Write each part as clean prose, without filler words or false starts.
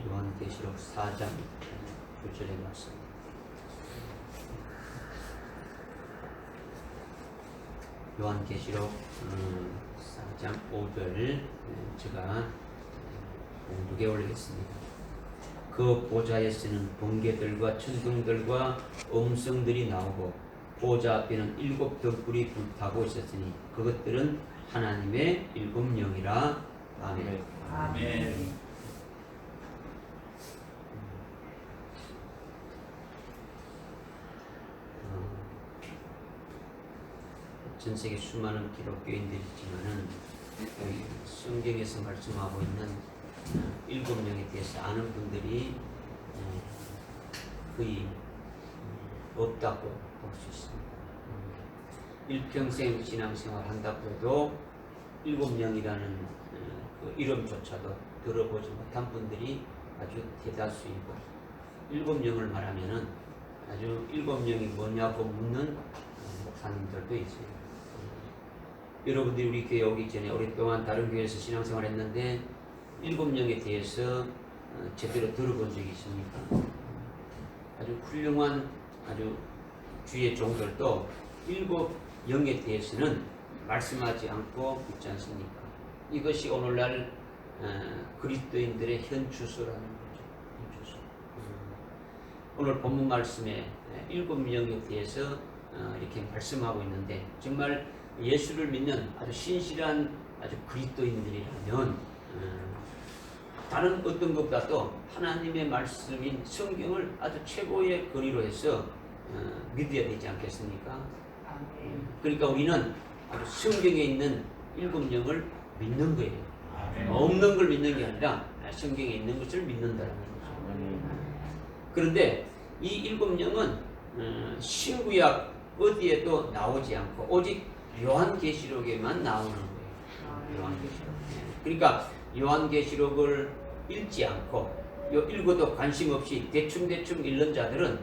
요한계시록 4장 9절에 말씀. 요한계시록 4장 5절 제가 공독에 올리겠습니다. 그 보좌에 쓰는 번개들과 천둥들과 음성들이 나오고 보좌 앞에는 7 등불이 불타고 있었으니 그것들은 하나님의 7 영이라. 아멘. 아멘. 전 세계 수많은 기독교인들이 있지만은 성경에서 말씀하고 있는 7 영에 대해서 아는 분들이 거의 없다고 볼 수 있습니다. 일평생 신앙생활 한다고 해도 7 영이라는 그 이름조차도 들어보지 못한 분들이 아주 대다수이고, 7 영을 말하면은 아주 7 영이 뭐냐고 묻는 목사님들도 있어요. 여러분들이 우리 교회 오기 전에 오랫동안 다른 교회에서 신앙생활 했는데 7 영에 대해서 제대로 들어본 적이 있습니까? 아주 훌륭한 아주 주의 종들도 7 영에 대해서는 말씀하지 않고 있지 않습니까? 이것이 오늘날 그리스도인들의 현주소라는 거죠. 현주소. 오늘 본문 말씀에 7 영에 대해서 이렇게 말씀하고 있는데, 정말 예수를 믿는 아주 신실한 아주 그리스도인들이라면 다른 어떤 것보다도 하나님의 말씀인 성경을 아주 최고의 권위로 해서 믿어야 되지 않겠습니까? 그러니까 우리는 아주 성경에 있는 7 영을 믿는 거예요. 없는 걸 믿는 게 아니라 성경에 있는 것을 믿는다는 거죠. 그런데 이 7 영은 신구약 어디에도 나오지 않고 오직 요한계시록에만 나오는 거예요. 요한계시록. 그러니까 요한계시록을 읽지 않고 읽어도 관심 없이 대충 읽는 자들은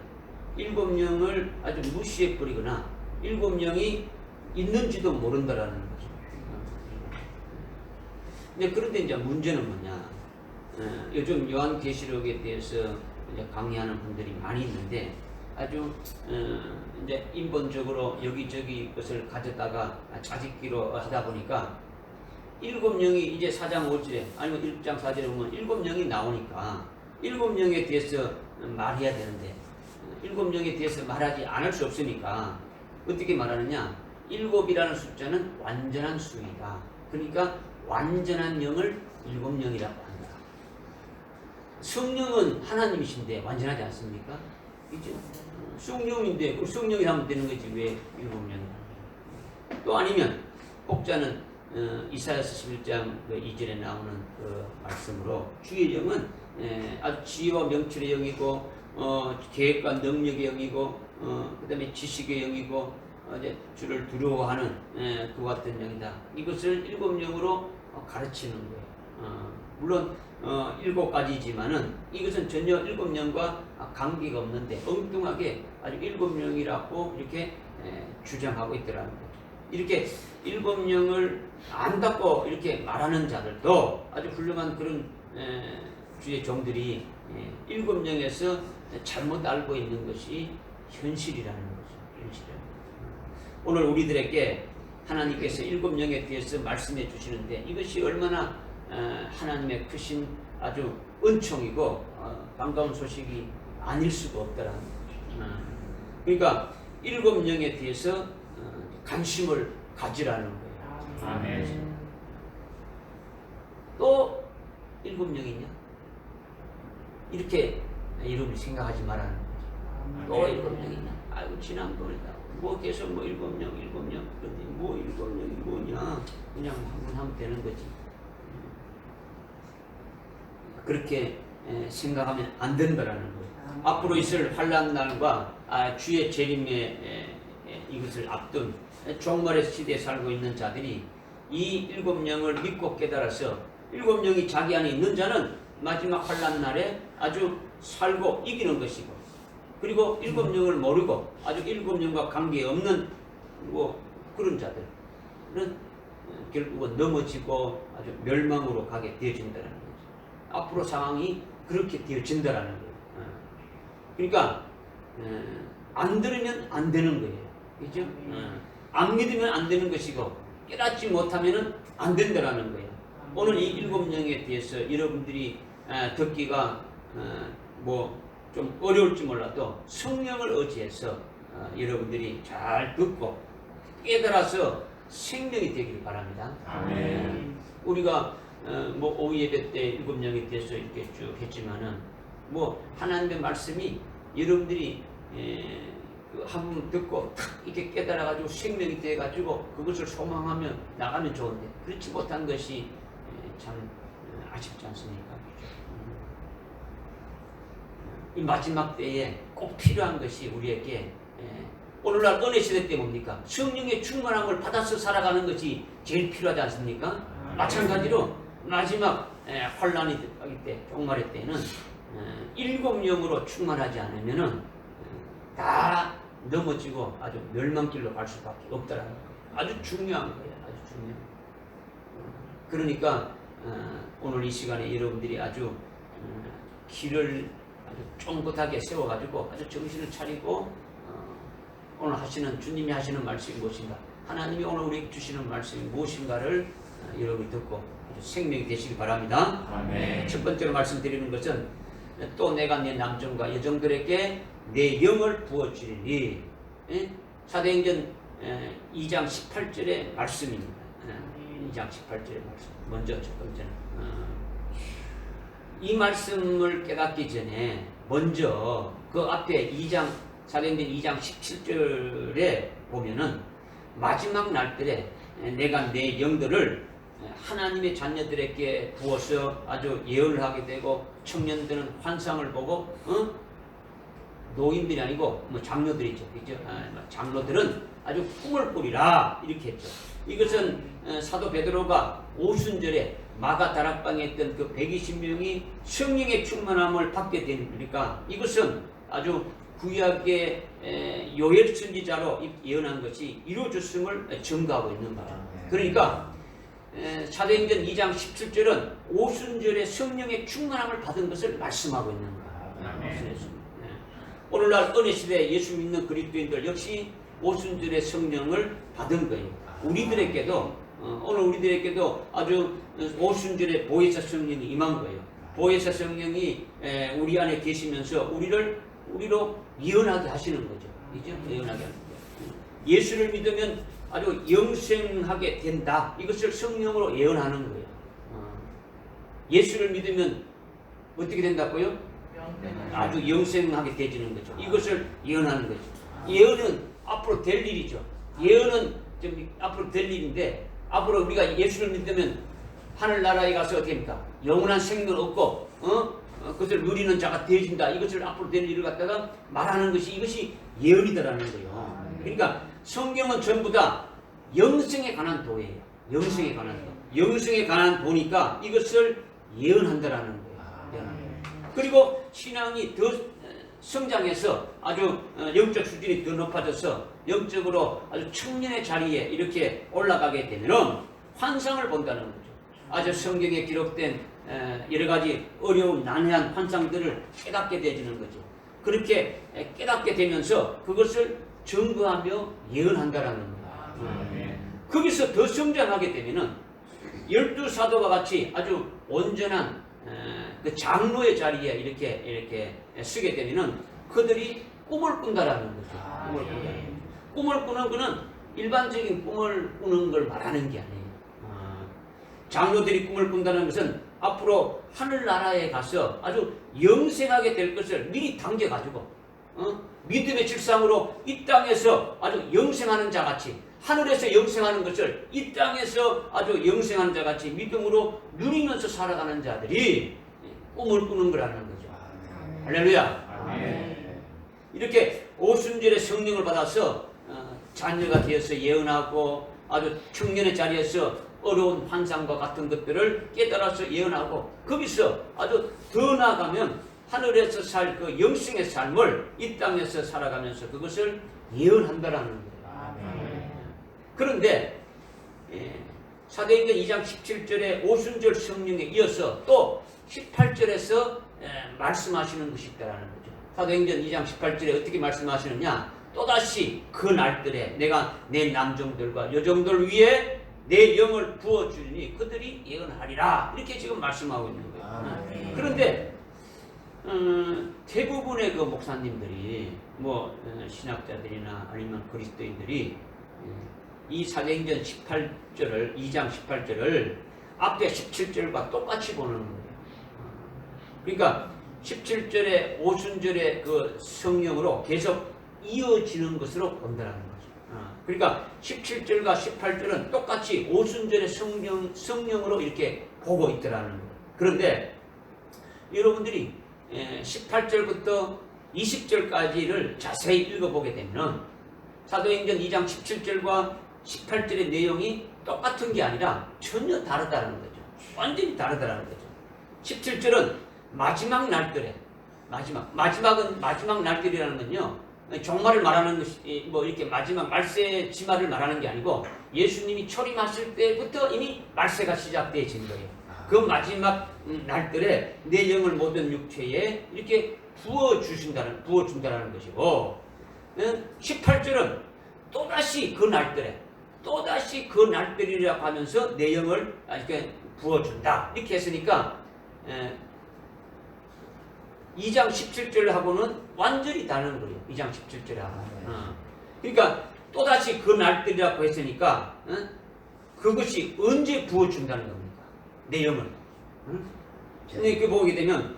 7 영을 아주 무시해 버리거나 7 영이 있는지도 모른다라는 거죠. 그런데 이제 문제는 뭐냐? 요즘 요한계시록에 대해서 이제 강의하는 분들이 많이 있는데, 아주 이제 인본적으로 여기저기 것을 가져다가 짜집기로 하다 보니까 7 영이 이제 4장 5절에 아니면 1장 4절에 보면 7 영이 나오니까 7 영에 대해서 말해야 되는데 7 영에 대해서 말하지 않을 수 없으니까 어떻게 말하느냐? 7이라는 숫자는 완전한 수이다. 그러니까 완전한 영을 7 영이라고 한다. 성령은 하나님이신데 완전하지 않습니까? 그죠? 성령인데 그 성령이 하면 되는 거지 왜 7 영이냐? 또 아니면 혹자는 이사야서 11장 2절에 나오는 그 말씀으로 주의 영은 아주 지혜와 명철의 영이고 계획과 능력의 영이고 그 다음에 지식의 영이고 이제 주를 두려워하는 그 같은 영이다. 이것을 7 영으로 가르치는 거예요. 물론 7가지지만은 이것은 전혀 7 영과 관계가 없는데 엉뚱하게 아주 7 영이라고 이렇게 주장하고 있더라는 거죠. 이렇게 7 영을 안다고 이렇게 말하는 자들도 아주 훌륭한 그런 주의 종들이 7 영에서 잘못 알고 있는 것이 현실이라는 거죠. 현실이라는 거죠. 오늘 우리들에게 하나님께서 7 영에 대해서 말씀해 주시는데 이것이 얼마나 하나님의 크신 아주 은총이고 반가운 소식이 아닐 수가 없다라는 거죠. 그러니까 7 영에 대해서 관심을 가지라는 거예요. 아멘. 또 7 영이냐? 이렇게 여러분이 생각하지 말라는 거죠. 또 7 영이냐? 아이고 지난번에다 뭐 계속 뭐 7 영. 그런데 뭐 7 영이 뭐냐? 그냥 한번 하면 되는 거지. 그렇게 생각하면 안 된다라는 거예요. 앞으로 있을 환난 날과 주의 재림에 이것을 앞둔 종말의 시대에 살고 있는 자들이 이 7 영을 믿고 깨달아서 7 영이 자기 안에 있는 자는 마지막 환난 날에 아주 살고 이기는 것이고, 그리고 7 영을 모르고 아주 7 영과 관계없는 뭐 그런 자들은 결국은 넘어지고 아주 멸망으로 가게 되어진다는 거죠. 앞으로 상황이 그렇게 되어진다라는 거예요. 그러니까 안 들으면 안 되는 거예요. 그죠? 안 믿으면 안 되는 것이고 깨닫지 못하면 안 된다라는 거예요. 오늘 이 7명에 대해서 여러분들이 듣기가 뭐 좀 어려울지 몰라도 성령을 의지해서 여러분들이 잘 듣고 깨달아서 생명이 되기를 바랍니다. 아멘. 우리가 뭐 오후 예배 때 7명에 대해서 이렇게 쭉 했지만은 뭐 하나님의 말씀이 여러분들이 한번 듣고 탁 이렇게 깨달아가지고 생명이 돼가지고 그것을 소망하며 나가면 좋은데 그렇지 못한 것이 참 아쉽지 않습니까? 이 마지막 때에 꼭 필요한 것이 우리에게 오늘날 은혜 시대 때 뭡니까? 성령의 충만함을 받아서 살아가는 것이 제일 필요하지 않습니까? 마찬가지로 마지막 환란이 하기 때, 종말의 때는 7영으로 충만하지 않으면은 다 넘어지고 아주 멸망길로 갈 수밖에 없다라는 거예요. 아주 중요한 거예요. 아주 중요한. 그러니까 오늘 이 시간에 여러분들이 아주 길을 아주 쫑긋하게 세워가지고 아주 정신을 차리고 오늘 하시는 주님이 하시는 말씀이 무엇인가, 하나님이 오늘 우리에게 주시는 말씀이 무엇인가를 여러분이 듣고 아주 생명이 되시기 바랍니다. 아멘. 첫 번째로 말씀드리는 것은 또 내가 내 남종과 여종들에게 내 영을 부어주리니, 사도행전 2장 18절의 말씀입니다. 2장 18절의 말씀. 먼저 첫 번째는 이 말씀을 깨닫기 전에 먼저 그 앞에 사도행전 2장 17절에 보면은 마지막 날들에 내가 내 영들을 하나님의 자녀들에게 부어서 아주 예언을 하게 되고 청년들은 환상을 보고 노인들이 아니고 뭐 장로들이죠. 그죠? 장로들은 아주 꿈을 꾸리라 이렇게 했죠. 이것은 사도 베드로가 오순절에 마가 다락방에 있던 그 120명이 성령의 충만함을 받게 되니까 이것은 아주 구약의 요엘 선지자로 예언한 것이 이루어졌음을 증거하고 있는 거죠. 그러니까 사도행전 2장 17절은 오순절에 성령의 충만함을 받은 것을 말씀하고 있는 거예요. 오늘날 은혜 시대에 예수 믿는 그리스도인들 역시 오순절의 성령을 받은 거예요. 오늘 우리들에게도 아주 오순절에 보혜사 성령이 임한 거예요. 보혜사 성령이 우리 안에 계시면서 우리로 예언하게 하시는 거죠. 그죠? 예언하게 하는 거예요. 예수를 믿으면 아주 영생하게 된다. 이것을 성령으로 예언하는 거예요. 예수를 믿으면 어떻게 된다고요? 아주 영생하게 되지는 거죠. 이것을 예언하는 거죠. 예언은 앞으로 될 일이죠. 예언은 좀 앞으로 될 일인데, 앞으로 우리가 예수를 믿으면 하늘나라에 가서 어떻게 합니까? 영원한 생명을 얻고 그것을 누리는 자가 되어진다. 이것을 앞으로 될 일을 갖다가 말하는 것이, 이것이 예언이다라는 거예요. 그러니까 성경은 전부 다 영생에 관한 도예요. 영생에 관한 도. 영생에 관한 도니까 이것을 예언한다라는 거예요. 그리고 신앙이 더 성장해서 아주 영적 수준이 더 높아져서 영적으로 아주 청년의 자리에 이렇게 올라가게 되면 환상을 본다는 거죠. 아주 성경에 기록된 여러 가지 어려운 난해한 환상들을 깨닫게 되지는 거죠. 그렇게 깨닫게 되면서 그것을 증거하며 예언한다라는 거예요. 거기서 더 성장하게 되면은 12사도와 같이 아주 온전한 그 장로의 자리에 이렇게 쓰게 되면은 그들이 꿈을 꾼다라는 거죠. 꿈을 꾸는 거는 일반적인 꿈을 꾸는 걸 말하는 게 아니에요. 장로들이 꿈을 꾼다는 것은 앞으로 하늘나라에 가서 아주 영생하게 될 것을 미리 당겨가지고 믿음의 질상으로 이 땅에서 아주 영생하는 자같이, 하늘에서 영생하는 것을 이 땅에서 아주 영생하는 자같이 믿음으로 누리면서 살아가는 자들이 꿈을 꾸는 거라는 거죠. 할렐루야. 이렇게 오순절에 성령을 받아서 자녀가 되어서 예언하고 아주 청년의 자리에서 어려운 환상과 같은 것들을 깨달아서 예언하고, 거기서 아주 더 나아가면 하늘에서 살 그 영생의 삶을 이 땅에서 살아가면서 그것을 예언한다라는 거예요. 그런데 사도행전 2장 17절에 오순절 성령에 이어서 또 18절에서 말씀하시는 것이 있다라는 거죠. 사도행전 2장 18절에 어떻게 말씀하시느냐? 또다시 그 날들에 내가 내 남종들과 여종들 위에 내 영을 부어주니 그들이 예언하리라. 이렇게 지금 말씀하고 있는 거예요. 그런데 대부분의 그 목사님들이 뭐 신학자들이나 아니면 그리스도인들이 이 사도행전 18절을 2장 18절을 앞에 17절과 똑같이 보는 거예요. 그러니까 17절에 오순절의 그 성령으로 계속 이어지는 것으로 본다는 거죠. 그러니까 17절과 18절은 똑같이 오순절의 성령으로 이렇게 보고 있더라는 거예요. 그런데 여러분들이 18절부터 20절까지를 자세히 읽어보게 되면 사도행전 2장 17절과 18절의 내용이 똑같은 게 아니라 전혀 다르다는 거죠. 완전히 다르다는 거죠. 17절은 마지막 날들에 마지막 날들이라는 건요, 종말을 말하는 것이 뭐 이렇게 마지막 말세 지말을 말하는 게 아니고 예수님이 초림하실 때부터 이미 말세가 시작되어진 거예요. 그 마지막 날들에 내 영을 모든 육체에 이렇게 부어준다는 것이고, 18절은 또다시 그 날들이라고 하면서 내 영을 이렇게 부어준다. 이렇게 했으니까 2장 17절하고는 완전히 다른 거예요. 2장 17절하고. 그러니까 또다시 그 날들이라고 했으니까 그것이 언제 부어준다는 겁니까? 내 영을. 이렇게 보게 되면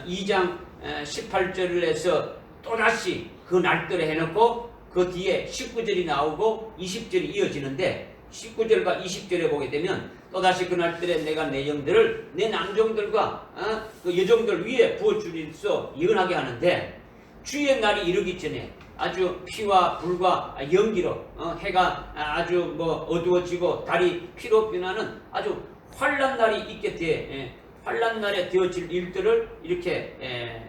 2장 18절을 해서 또다시 그 날들에 해놓고 그 뒤에 19절이 나오고 20절이 이어지는데 19절과 20절에 보게 되면 또다시 그 날들에 내가 내 영들을 내 남종들과 그 여종들 위에 부어주리소 예언하게 하는데, 주의 날이 이르기 전에 아주 피와 불과 연기로 해가 아주 뭐 어두워지고 달이 피로 변하는 아주 환난 날이 있게 돼 환난 날에 되어질 일들을 이렇게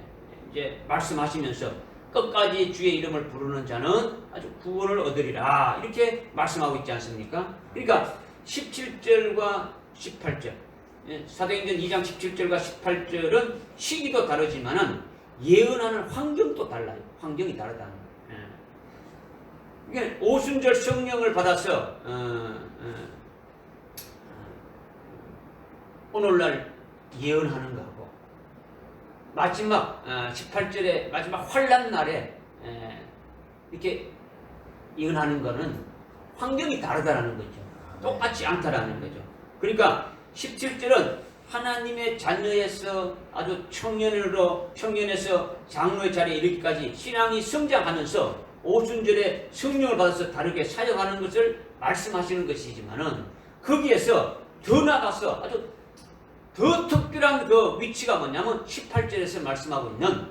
이제 말씀하시면서 끝까지 주의 이름을 부르는 자는 아주 구원을 얻으리라. 이렇게 말씀하고 있지 않습니까? 그러니까 17절과 18절, 사도행전 2장 17절과 18절은 시기도 다르지만은 예언하는 환경도 달라요. 환경이 다르다는 거예요. 그러니까 오순절 성령을 받아서 오늘날 예언하는 거하고 마지막 18절에 마지막 환난 날에 이렇게 예언하는 거는 환경이 다르다는 거죠. 똑같지 않다라는 거죠. 그러니까 17절은 하나님의 자녀에서 아주 청년에서 장로의 자리에 이르기까지 신앙이 성장하면서 오순절에 성령을 받아서 다르게 사역하는 것을 말씀하시는 것이지만은 거기에서 더 나가서 아주 더 특별한 그 위치가 뭐냐면 18절에서 말씀하고 있는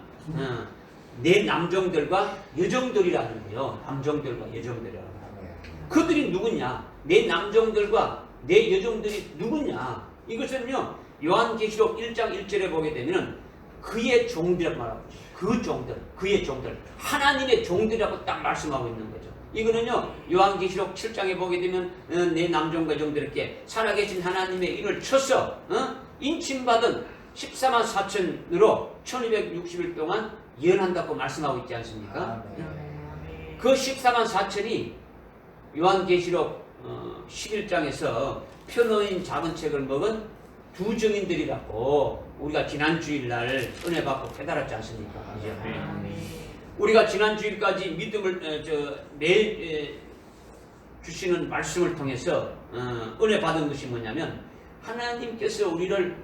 내 남종들과 여종들이라는 거예요. 남종들과 여종들이라는 거예요. 그들이 누구냐? 내 남종들과 내 여종들이 누구냐? 이것은요, 요한계시록 1장 1절에 보게 되면 그의 종들이라고 말하고 있어요. 그 종들, 그의 종들, 하나님의 종들이라고 딱 말씀하고 있는 거죠. 이거는요, 요한계시록 7장에 보게 되면 내 남종과 여종들에게 살아계신 하나님의 이름을 쳐서 인침받은 14만 4천으로 1260일 동안 예언한다고 말씀하고 있지 않습니까? 그 14만 4천이 요한계시록 11장에서 표놓인 작은 책을 먹은 두 증인들이라고 우리가 지난 주일날 은혜 받고 깨달았지 않습니까? 우리가 지난 주일까지 믿음을 매일 주시는 말씀을 통해서 은혜 받은 것이 뭐냐면, 하나님께서 우리를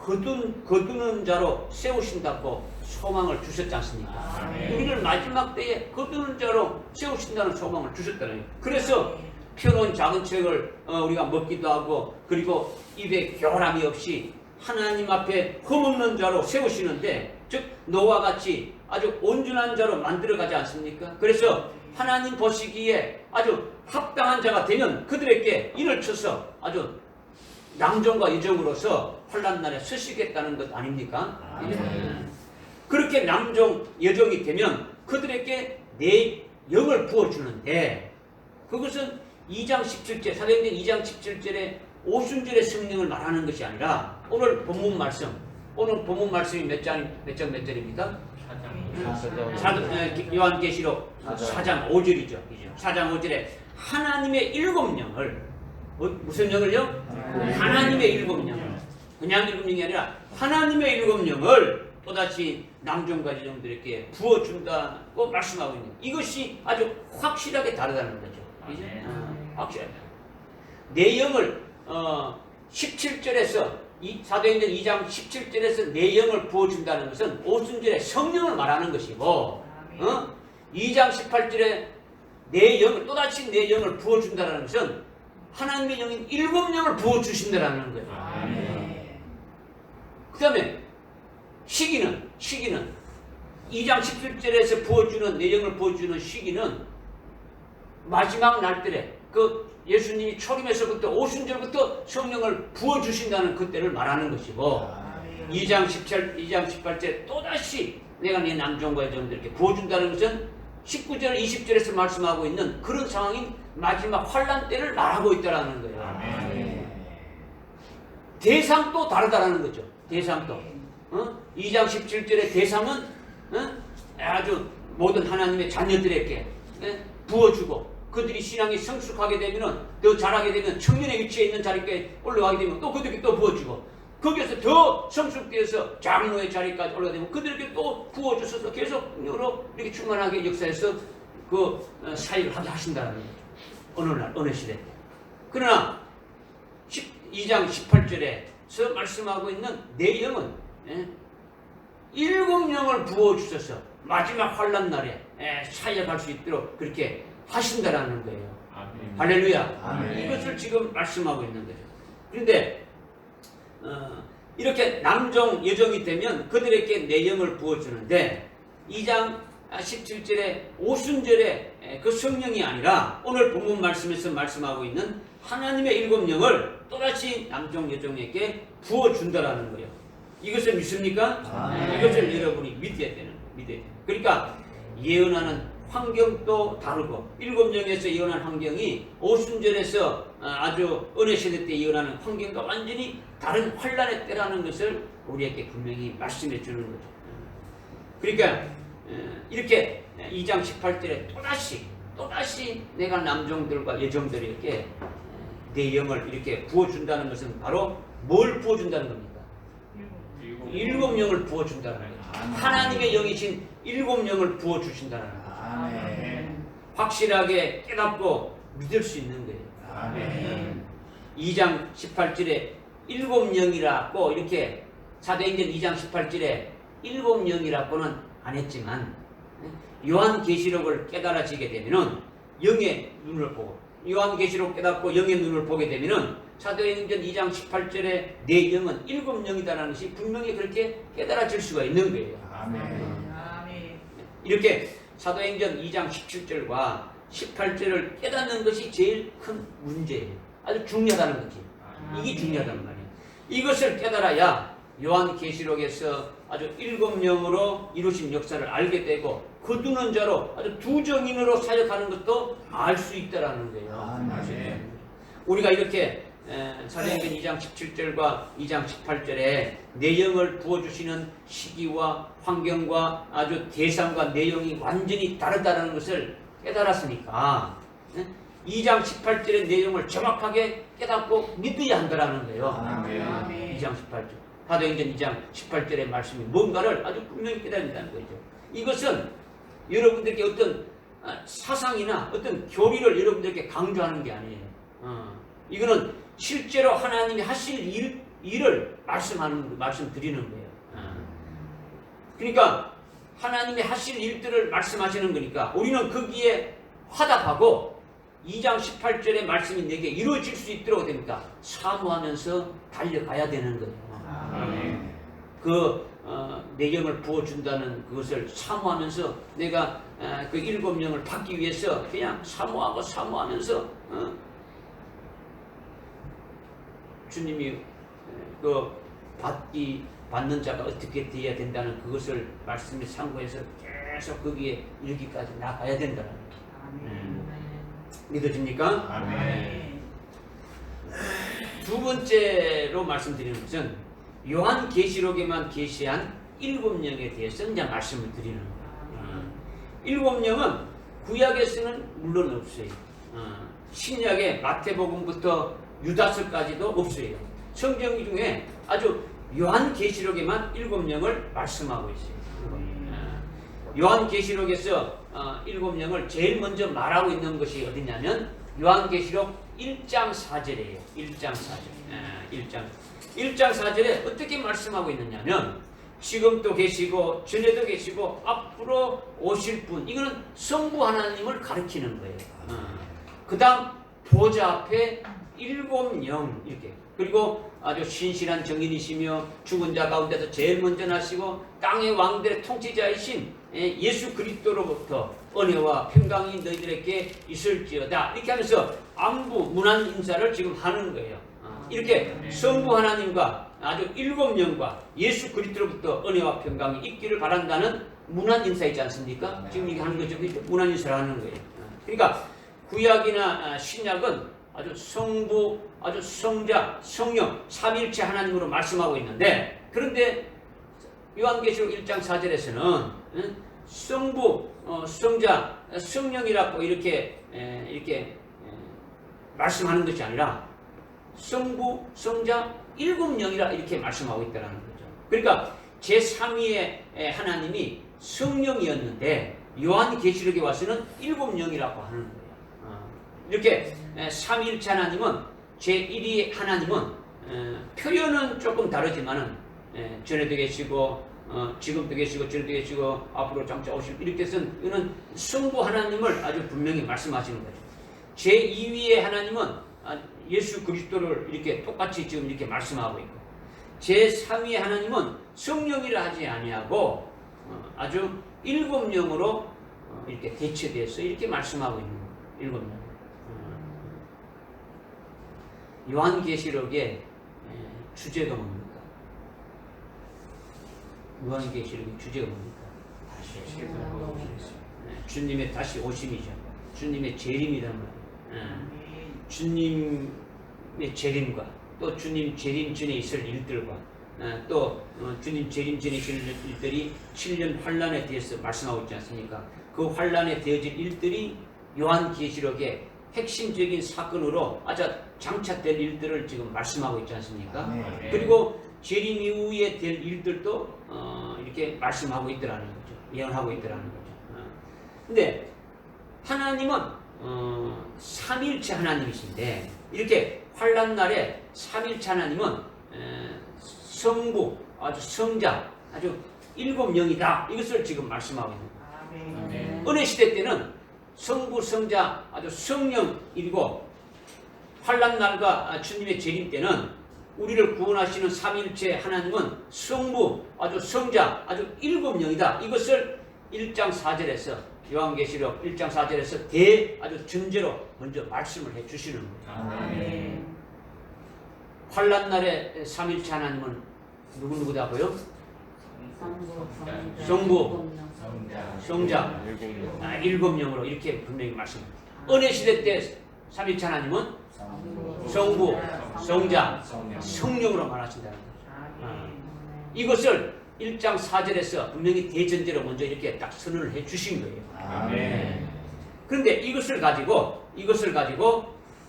거두는 자로 세우신다고 소망을 주셨지 않습니까? 우리를 마지막 때에 거두는 자로 세우신다는 소망을 주셨다는 거예요. 그래서 펴놓은 작은 책을 우리가 먹기도 하고, 그리고 입에 교람이 없이 하나님 앞에 흠없는 자로 세우시는데, 즉 너와 같이 아주 온전한 자로 만들어가지 않습니까? 그래서 하나님 보시기에 아주 합당한 자가 되면 그들에게 인을 쳐서 아주 남종과 여종으로서 환난 날에 서시겠다는 것 아닙니까? 그렇게 남종, 여종이 되면 그들에게 내 영을 부어주는데, 그것은 2장 17절, 사도행전 2장 17절에 오순절의 성령을 말하는 것이 아니라 오늘 본문 말씀 오늘 본문 말씀이 몇 절입니까? 사장. 요한계시록 4장 5절이죠. 4장 5절에 하나님의 7영을 무슨 영을요? 하나님의 7영을 그냥 7영이 아니라 하나님의 7영을 또다시 남종과 여종들에게 부어준다고 말씀하고 있는 이것이 아주 확실하게 다르다는 거죠. 그죠? 확실하게. 내용을 17절에서 사도행전 2장 17절에서 내 영을 부어준다는 것은 오순절에 성령을 말하는 것이고 2장 18절에 내 영을 또다시 내 영을 부어준다는 것은 하나님의 영인 7영을 부어주신다는 거예요. 그 다음에 시기는 2장 17절에서 부어주는 내 영을 부어주는 시기는 마지막 날들에 그 예수님이 초림에서부터 오순절부터 성령을 부어주신다는 그때를 말하는 것이고 2장 18절 또다시 내가 네 남종과 여종들에게 부어준다는 것은 19절 20절에서 말씀하고 있는 그런 상황인 마지막 환란 때를 말하고 있다는 거예요. 대상도 다르다는 거죠. 대상도 2장 17절의 대상은 아주 모든 하나님의 자녀들에게 부어주고 그들이 신앙이 성숙하게 되면 더 잘하게 되면 청년의 위치에 있는 자리에 올라가게 되면 또 그들에게 또 부어주고 거기에서 더 성숙되어서 장로의 자리까지 올라가게 되면 그들에게 또 부어주셔서 계속 이렇게 충만하게 역사에서 그 사역을 하게 하신다는 거죠. 어느 날 어느 시대 때. 그러나 2장 18절에서 말씀하고 있는 내 영은 7영을 부어주셔서 마지막 환란 날에 사역할 수 있도록 그렇게 하신다라는 거예요. 아멘. 할렐루야. 아멘. 이것을 지금 말씀하고 있는 거예요. 그런데 이렇게 남종 여종이 되면 그들에게 내 영을 부어주는데 2장 17절에 오순절에 그 성령이 아니라 오늘 본문 말씀에서 말씀하고 있는 하나님의 7영을 또다시 남종 여종에게 부어준다라는 거예요. 이것을 믿습니까? 이것을 여러분이 믿어야 되는 거예요. 그러니까 예언하는 환경도 다르고 7영에서 예언한 환경이 오순절에서 아주 은혜 시대 때 예언하는 환경과 완전히 다른 환란의 때라는 것을 우리에게 분명히 말씀해 주는 거죠. 그러니까 이렇게 2장 18절에 또다시 내가 남종들과 여종들에게 내 영을 이렇게 부어준다는 것은 바로 뭘 부어준다는 겁니까? 7영을 부어준다는 거예요. 하나님의 영이신 7영을 부어주신다는 거예요. 아멘. 확실하게 깨닫고 믿을 수 있는 거예요. 아멘. 2장 18절에 7영이라고 이렇게 사도행전 2장 18절에 7영이라고는 안 했지만 요한계시록을 깨달아지게 되면은 영의 눈을 보고 요한계시록 깨닫고 영의 눈을 보게 되면은 사도행전 2장 18절에 내 영은 7영이다라는 것이 분명히 그렇게 깨달아질 수가 있는 거예요. 아멘. 이렇게 사도행전 2장 17절과 18절을 깨닫는 것이 제일 큰 문제예요. 아주 중요하다는 거지. 이게 중요하단 말이에요. 이것을 깨달아야 요한계시록에서 아주 7영으로 이루신 역사를 알게 되고 거두는 자로 아주 두정인으로 사역하는 것도 알 수 있다라는 거예요. 아멘. 우리가 이렇게 사도행전 2장 17절과 2장 18절에 내용을 부어주시는 시기와 환경과 아주 대상과 내용이 완전히 다르다는 것을 깨달았으니까 2장 18절의 내용을 정확하게 깨닫고 믿어야 한다는 거예요. 아멘. 2장 18절 사도행전 2장 18절의 말씀이 뭔가를 아주 분명히 깨달는다는 거죠. 이것은 여러분들께 어떤 사상이나 어떤 교리를 여러분들께 강조하는 게 아니에요. 이거는 실제로 하나님이 하실 일을 말씀드리는 거예요. 그러니까 하나님이 하실 일들을 말씀하시는 거니까 우리는 거기에 화답하고 2장 18절의 말씀이 내게 이루어질 수 있도록 됩니까? 사모하면서 달려가야 되는 거예요. 아멘. 내경을 부어준다는 그것을 사모하면서 내가 그 7영을 받기 위해서 그냥 사모하면서 주님이 그 받는 자가 어떻게 되어야 된다는 그것을 말씀에 참고해서 계속 거기에 이르기까지 나가야 된다는 거예요. 믿어집니까? 아멘. 두 번째로 말씀드리는 것은 요한계시록에만 계시한 7영에 대해서 이제 말씀을 드리는 거예요. 7영은 구약에서는 물론 없어요. 신약의 마태복음부터 유다서까지도 없어요. 성경 중에 아주 요한계시록에만 7영을 말씀하고 있어요. 요한계시록에서 7영을 제일 먼저 말하고 있는 것이 어디냐면 요한계시록 1장 4절이에요. 1장 4절. 1장 4절에 어떻게 말씀하고 있느냐면 지금도 계시고 전에도 계시고 앞으로 오실 분, 이거는 성부 하나님을 가리키는 거예요. 그 다음 보좌 앞에 7영 이렇게, 그리고 아주 신실한 정인이시며 죽은 자 가운데서 제일 먼저 나시고 땅의 왕들의 통치자이신 예수 그리스도로부터 은혜와 평강이 너희들에게 있을지어다, 이렇게 하면서 안부 문안 인사를 지금 하는 거예요. 이렇게 성부 하나님과 아주 7영과 예수 그리스도로부터 은혜와 평강이 있기를 바란다는 문안 인사 있지 않습니까? 지금 이게 하는 거죠. 문안 인사를 하는 거예요. 그러니까 구약이나 신약은 아주 성부, 아주 성자, 성령, 삼위일체 하나님으로 말씀하고 있는데, 그런데 요한계시록 1장 4절에서는 성부, 성자, 성령이라고 이렇게 말씀하는 것이 아니라 성부, 성자, 7영이라 이렇게 말씀하고 있다는 거죠. 그러니까 제3위의 하나님이 성령이었는데 요한계시록에 와서는 7영이라고 하는 거예요. 이렇게 삼위일체 하나님은 제1위 하나님은 표현은 조금 다르지만은 전에도 계시고 지금도 계시고 전에도 계시고 앞으로 장차 오실, 이렇게 해서 이거는 성부 하나님을 아주 분명히 말씀하시는 거죠. 제2위의 하나님은 예수 그리스도를 이렇게 똑같이 지금 이렇게 말씀하고 있고, 제3위의 하나님은 성령이라 하지 아니하고 아주 7영으로 이렇게 대체돼서 이렇게 말씀하고 있는 거예요. 7영. 요한계시록의 주제가 뭡니까? 요한계시록의 주제가 뭡니까? 주님의 다시 오심이죠. 주님의 재림이란 말이에요. 주님의 재림과 또 주님 재림 전에 있을 일들과 또 주님 재림 전에 있을 일들이 7년 환란에 대해서 말씀하고 있지 않습니까? 그 환란에 되어질 일들이 요한계시록의 핵심적인 사건으로 아주 장차될 일들을 지금 말씀하고 있지 않습니까? 네. 그리고 재림 이후에 될 일들도 이렇게 말씀하고 있더라는 거죠. 예언하고 있더라는 거죠. 근데 하나님은 삼위일체 하나님이신데, 이렇게 환란 날에 삼위일체 하나님은 성부, 아주 성자, 아주 7영이다, 이것을 지금 말씀하고 있는 거예요. 은혜 시대 때는 성부, 성자, 아주 성령이고, 환란 날과 주님의 재림 때는 우리를 구원하시는 삼위일체 하나님은 성부, 아주 성자, 아주 7영이다. 이것을 1장 4절에서 요한계시록 1장 4절에서 아주 전제로 먼저 말씀을 해 주시는 거예요. 환란 날에 삼위일체 하나님은 누구다고요? 성부, 성자, 7영으로 이렇게 분명히 말씀합니다. 은혜 시대 때 삼위일체 하나님은 성부, 성자, 성령으로 말하신다는 거죠. 이것을 1장 4절에서 분명히 대전제로 먼저 이렇게 딱 선언을 해 주신 거예요. 그런데 이것을 가지고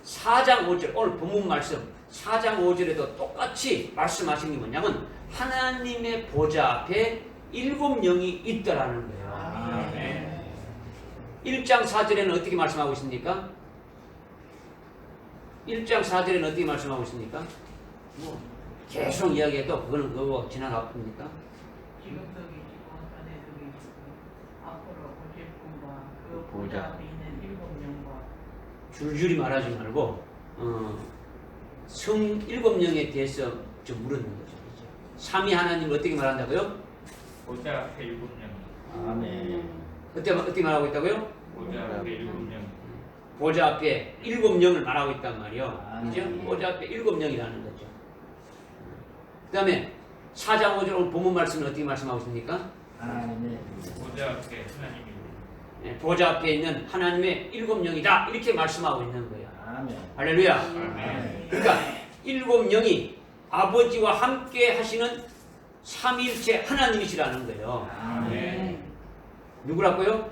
4장 5절, 오늘 본문 말씀 4장 5절에도 똑같이 말씀하신 게 뭐냐면 하나님의 보좌 앞에 7영이 있더라는 거예요. 1장 4절에는 어떻게 말씀하고 있습니까? 1장 4절에는 어떻게 말씀하고 있습니까? 계속 이야기해도 그거는 그거 지나가 봅니까? 지금도 계시고 전에도 계시고 앞으로 오실 분과 그 보좌 앞에 있는 7영과 줄줄이 말하지 말고 7영에 대해서 좀 물었는 거죠. 삼위 하나님을 어떻게 말한다고요? 보좌 앞에 7명. 아멘. 어떻게 말하고 있다고요? 보좌 앞에 7명. 보좌 앞에 7영을 말하고 있단 말이요. 그죠? 네. 보좌 앞에 7영이라는 거죠. 그 다음에 4장 5절 오늘 본문 말씀은 어떻게 말씀하고 있습니까? 아멘. 보좌 앞에 하나님이. 보좌 앞에 있는 하나님의 7영이다, 이렇게 말씀하고 있는 거예요. 아멘. 할렐루야. 아멘. 그러니까 7영이 아버지와 함께 하시는 삼위일체 하나님이시라는 거예요. 아멘. 누구라고요?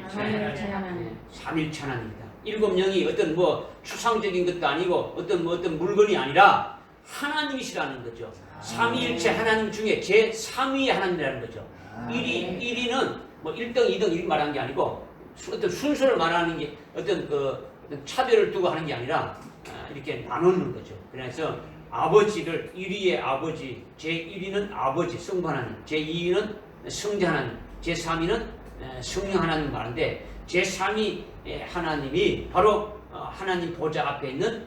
삼위일체 하나님. 삼일체 하나님이다. 일곱 영이 어떤 뭐 추상적인 것도 아니고 어떤 물건이 아니라 하나님이시라는 거죠. 삼위일체 하나님 중에 제 3위의 하나님이라는 거죠. 1위는 뭐 1등, 2등 이렇게 말하는 게 아니고 어떤 순서를 말하는 게 어떤 어떤 차별을 두고 하는 게 아니라 이렇게 나누는 거죠. 그래서 아버지를 1위의 아버지, 제 1위는 아버지 성부 하나님, 제 2위는 성자 하나님, 제 3위는 성령 하나님 말하는데 제 3위 하나님이 바로 하나님 보좌 앞에 있는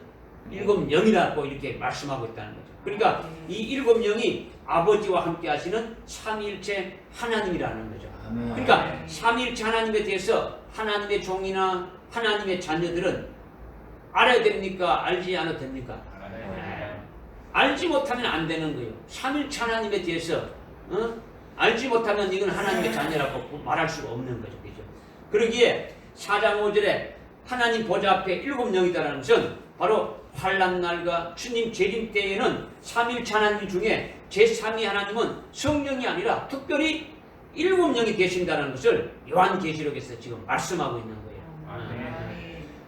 일곱 영이라고 이렇게 말씀하고 있다는 거죠. 그러니까 이 일곱 영이 아버지와 함께 하시는 삼위일체 하나님이라는 거죠. 그러니까 삼위일체 하나님에 대해서 하나님의 종이나 하나님의 자녀들은 알아야 됩니까? 알지 않아도 됩니까? 알지 못하면 안 되는 거예요. 삼위일체 하나님에 대해서 알지 못하면 이건 하나님의 자녀라고 말할 수가 없는 거죠. 그죠? 그러기에 4장 5절에 하나님 보좌 앞에 일곱 영이다라는 것은 바로 환난날과 주님 재림 때에는 삼위일체 하나님 중에 제3위 하나님은 성령이 아니라 특별히 일곱 영이 계신다는 것을 요한계시록에서 지금 말씀하고 있는 거예요.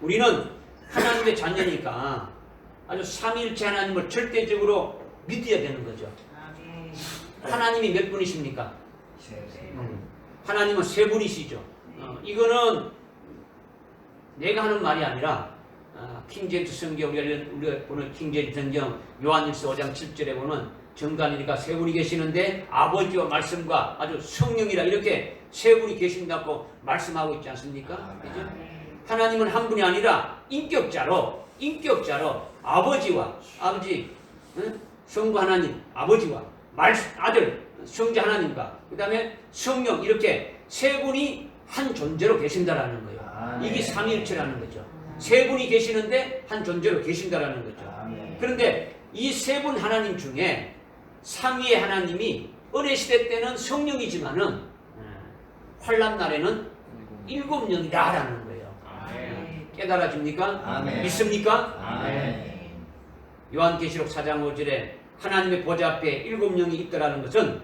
우리는 하나님의 자녀니까 아주 삼위일체 하나님을 절대적으로 믿어야 되는 거죠. 하나님이 몇 분이십니까? 하나님은 세 분이시죠. 이거는 내가 하는 말이 아니라 킹제임스 성경, 우리가 보는 킹제임스 성경 요한일서 5장 7절에 보면 정관이니까 세 분이 계시는데 아버지와 말씀과 아주 성령이라 이렇게 세 분이 계신다고 말씀하고 있지 않습니까? 그죠? 하나님은 한 분이 아니라 인격자로 아버지, 성부 하나님, 아버지와 아들, 성자 하나님과 그 다음에 성령 이렇게 세 분이 한 존재로 계신다라는 거예요. 이게 삼위일체라는 거죠. 세 분이 계시는데 한 존재로 계신다라는 거죠. 그런데 이 세 분 하나님 중에 삼위의 하나님이 은혜 시대 때는 성령이지만은 환난 날에는 일곱 영이다라는 거예요. 깨달아집니까? 믿습니까? 요한계시록 4장 5절에 하나님의 보좌 앞에 일곱 영이 있다라는 것은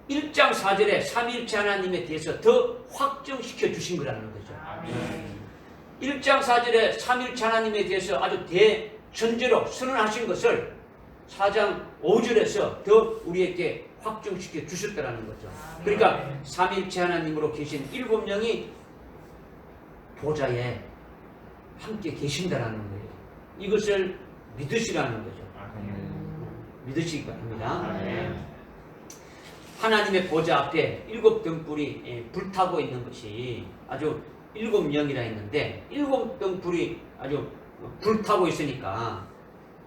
1장 4절에 삼위일체 하나님에 대해서 더 확정시켜 주신 거라는 거죠. 1장 4절에 삼위일체 하나님에 대해서 아주 대전제로 선언하신 것을 4장 5절에서 더 우리에게 확정시켜 주셨다는 거죠. 그러니까 삼위일체 하나님으로 계신 일곱 영이 보좌에 함께 계신다라는 거예요. 이것을 믿으시라는 거죠. 믿으시기 바랍니다. 하나님의 보좌 앞에 일곱 등불이 불타고 있는 것이 아주 일곱 영이라 했는데 일곱 등불이 아주 불타고 있으니까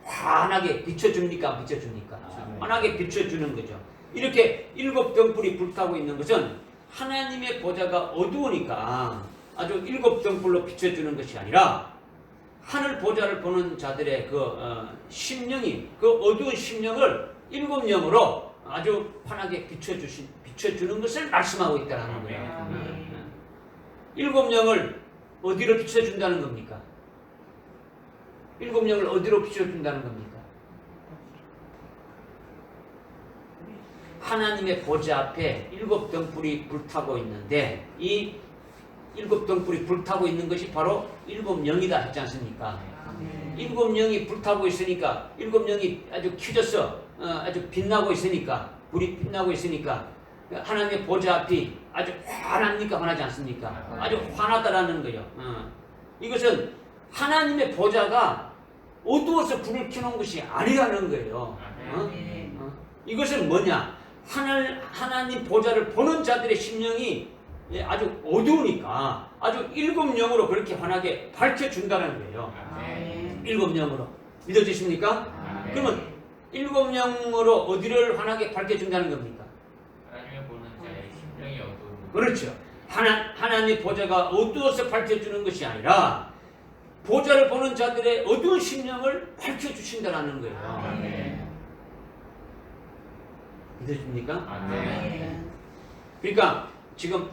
환하게 비춰줍니까? 비춰줍니까? 환하게 비춰주는 거죠. 이렇게 일곱 등불이 불타고 있는 것은 하나님의 보좌가 어두우니까 아주 일곱 등불로 비춰주는 것이 아니라 하늘 보좌를 보는 자들의 심령이 그 어두운 심령을 일곱 영으로 아주 환하게 비춰주는 것을 말씀하고 있다는 거예요. 일곱 영을 어디로 비춰준다는 겁니까? 일곱 영을 어디로 비춰준다는 겁니까? 하나님의 보좌 앞에 일곱 등불이 불타고 있는데 이 일곱 등불이 불타고 있는 것이 바로 일곱 영이다 했지 않습니까? 일곱 영이 불타고 있으니까 일곱 영이 아주 켜져서 아주 빛나고 있으니까 불이 빛나고 있으니까 하나님의 보좌 앞이 아주 환합니까? 환하지 않습니까? 아주 환하다라는 거예요. 이것은 하나님의 보좌가 어두워서 불을 켜놓은 것이 아니라는 거예요. 이것은 뭐냐? 하나님 보좌를 보는 자들의 심령이 아주 어두우니까 아주 일곱 영으로 그렇게 환하게 밝혀준다는 거예요. 일곱 영으로. 믿어지십니까? 그러면 일곱 영으로 어디를 환하게 밝혀준다는 겁니까? 하나님을 보는 자의 심령이 어두운. 그렇죠. 하나님의 보좌가 어두워서 밝혀주는 것이 아니라 보좌를 보는 자들의 어두운 심령을 밝혀주신다는 거예요. 믿으십니까? 그러니까 지금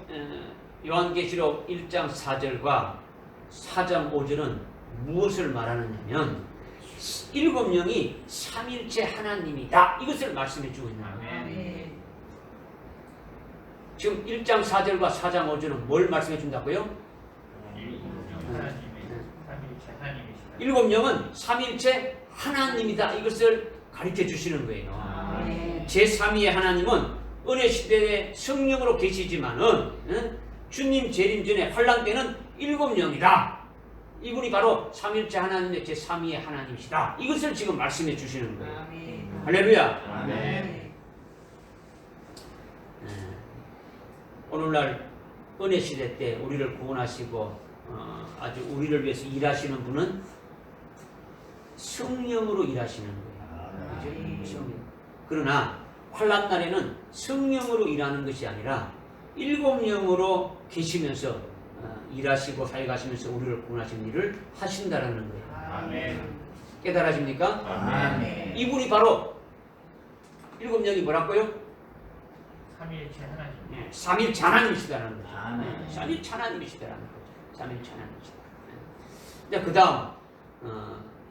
요한계시록 1장 4절과 4장 5절은 무엇을 말하느냐면 일곱 영이 삼일체 하나님이다. 이것을 말씀해 주고 있는 거예요. 아멘. 지금 1장 4절과 4장 5절은 뭘 말씀해 준다고요? 하나님의 삼일체 하나님이시다. 일곱 영은 삼일체 하나님이다. 이것을 가르쳐 주시는 거예요. 아멘. 제3위의 하나님은 은혜 시대에 성령으로 계시지만은 주님 재림 전에 환란 때는 일곱 영이다. 이분이 바로 삼일체 하나님의 제3위의 하나님이시다. 이것을 지금 말씀해 주시는 거예요. 아멘. 할렐루야. 아멘. 오늘날 은혜 시대 때 우리를 구원하시고 아주 우리를 위해서 일하시는 분은 성령으로 일하시는 거예요. 그죠? 성령. 그러나 환난 날에는 성령으로 일하는 것이 아니라 일곱 영으로 계시면서 일하시고 사역하시면서 우리를 구원하시는 일을 하신다라는 거예요. 아멘. 깨달아집니까? 아멘. 이분이 바로 일곱 영이 뭐라고요? 삼일체 하나님. 삼일체 하나님이시다라는 거죠. 아멘. 삼일체 하나님이시다라는 거죠. 삼일체 하나님이시다. 자, 그 다음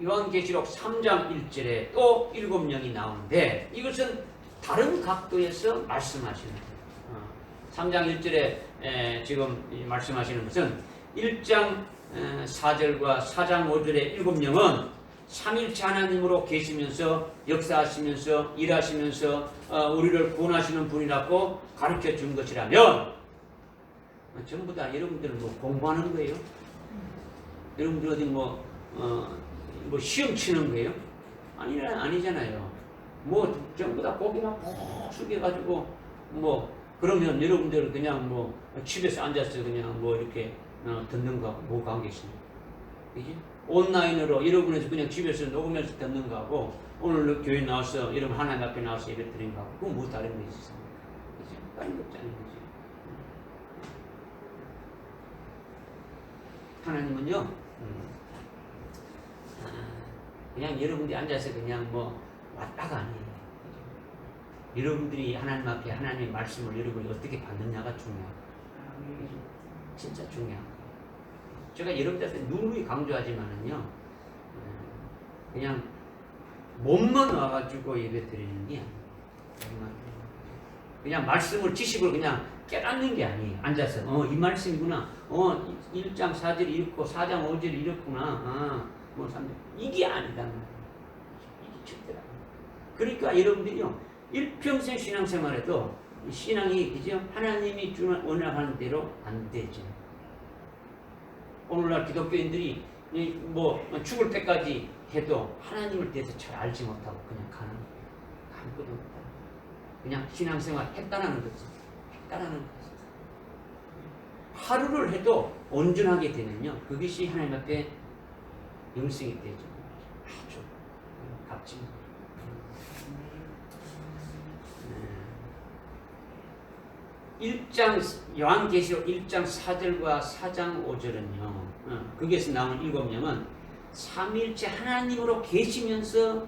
요한계시록 3장 1절에 또 일곱 영이 나오는데 이것은 다른 각도에서 말씀하시는 거예요. 3장 1절에 지금 말씀하시는 것은 1장 4절과 4장 5절의 일곱 영은 삼일체 하나님으로 계시면서 역사하시면서 일하시면서 우리를 구원하시는 분이라고 가르쳐 준 것이라면 전부 다 여러분들은 뭐 공부하는 거예요? 여러분들 어디 뭐 시험 치는 거예요? 아니잖아요. 뭐 전부 다 고개만 푹 숙여가지고 뭐 그러면 여러분들 그냥 뭐 집에서 앉아서 그냥 뭐 이렇게 듣는 거하고 뭐 관계 있습니까? 그지? 온라인으로 여러분에서 그냥 집에서 녹음해서 듣는 거하고 오늘 교회 나와서 여러분 하나님 앞에 나와서 예배 드리는 거하고 그건 뭐 다른 게 있습니까? 그지? 다른 게 없잖아요. 그지? 하나님은요 그냥 여러분들이 앉아서 그냥 뭐 왔다가 아니에요. 여러분들이 하나님 앞에 하나님의 말씀을 여러분이 어떻게 받느냐가 중요해요. 진짜 중요해요. 제가 여러분들한테 누누이 강조하지만은요, 그냥 몸만 와가지고 예배 드리는 게 아니에요. 그냥 말씀을 지식으로 그냥 깨닫는 게 아니에요. 앉아서 이 말씀이구나. 1장 4절 이렇고 4장 5절 이렇구나. 뭐 3절 이게 아니다. 이게 절대로 아니에요. 그러니까 여러분들이요 일평생 신앙생활에도 신앙이 그죠? 하나님이 주는 원하는 대로 안 되죠. 오늘날 기독교인들이 뭐 죽을 때까지 해도 하나님을 대해서 잘 알지 못하고 그냥 가는 거예요. 아무것도 못하고 그냥 신앙생활 했다라는 거지. 했다라는 거지. 하루를 해도 온전하게 되면요 그것이 하나님 앞에 영성이 되죠. 아주 값집니다. 요한계시록 1장 4절과 4장 5절은요 거기에서 나오는 일곱 영은 삼일체 하나님으로 계시면서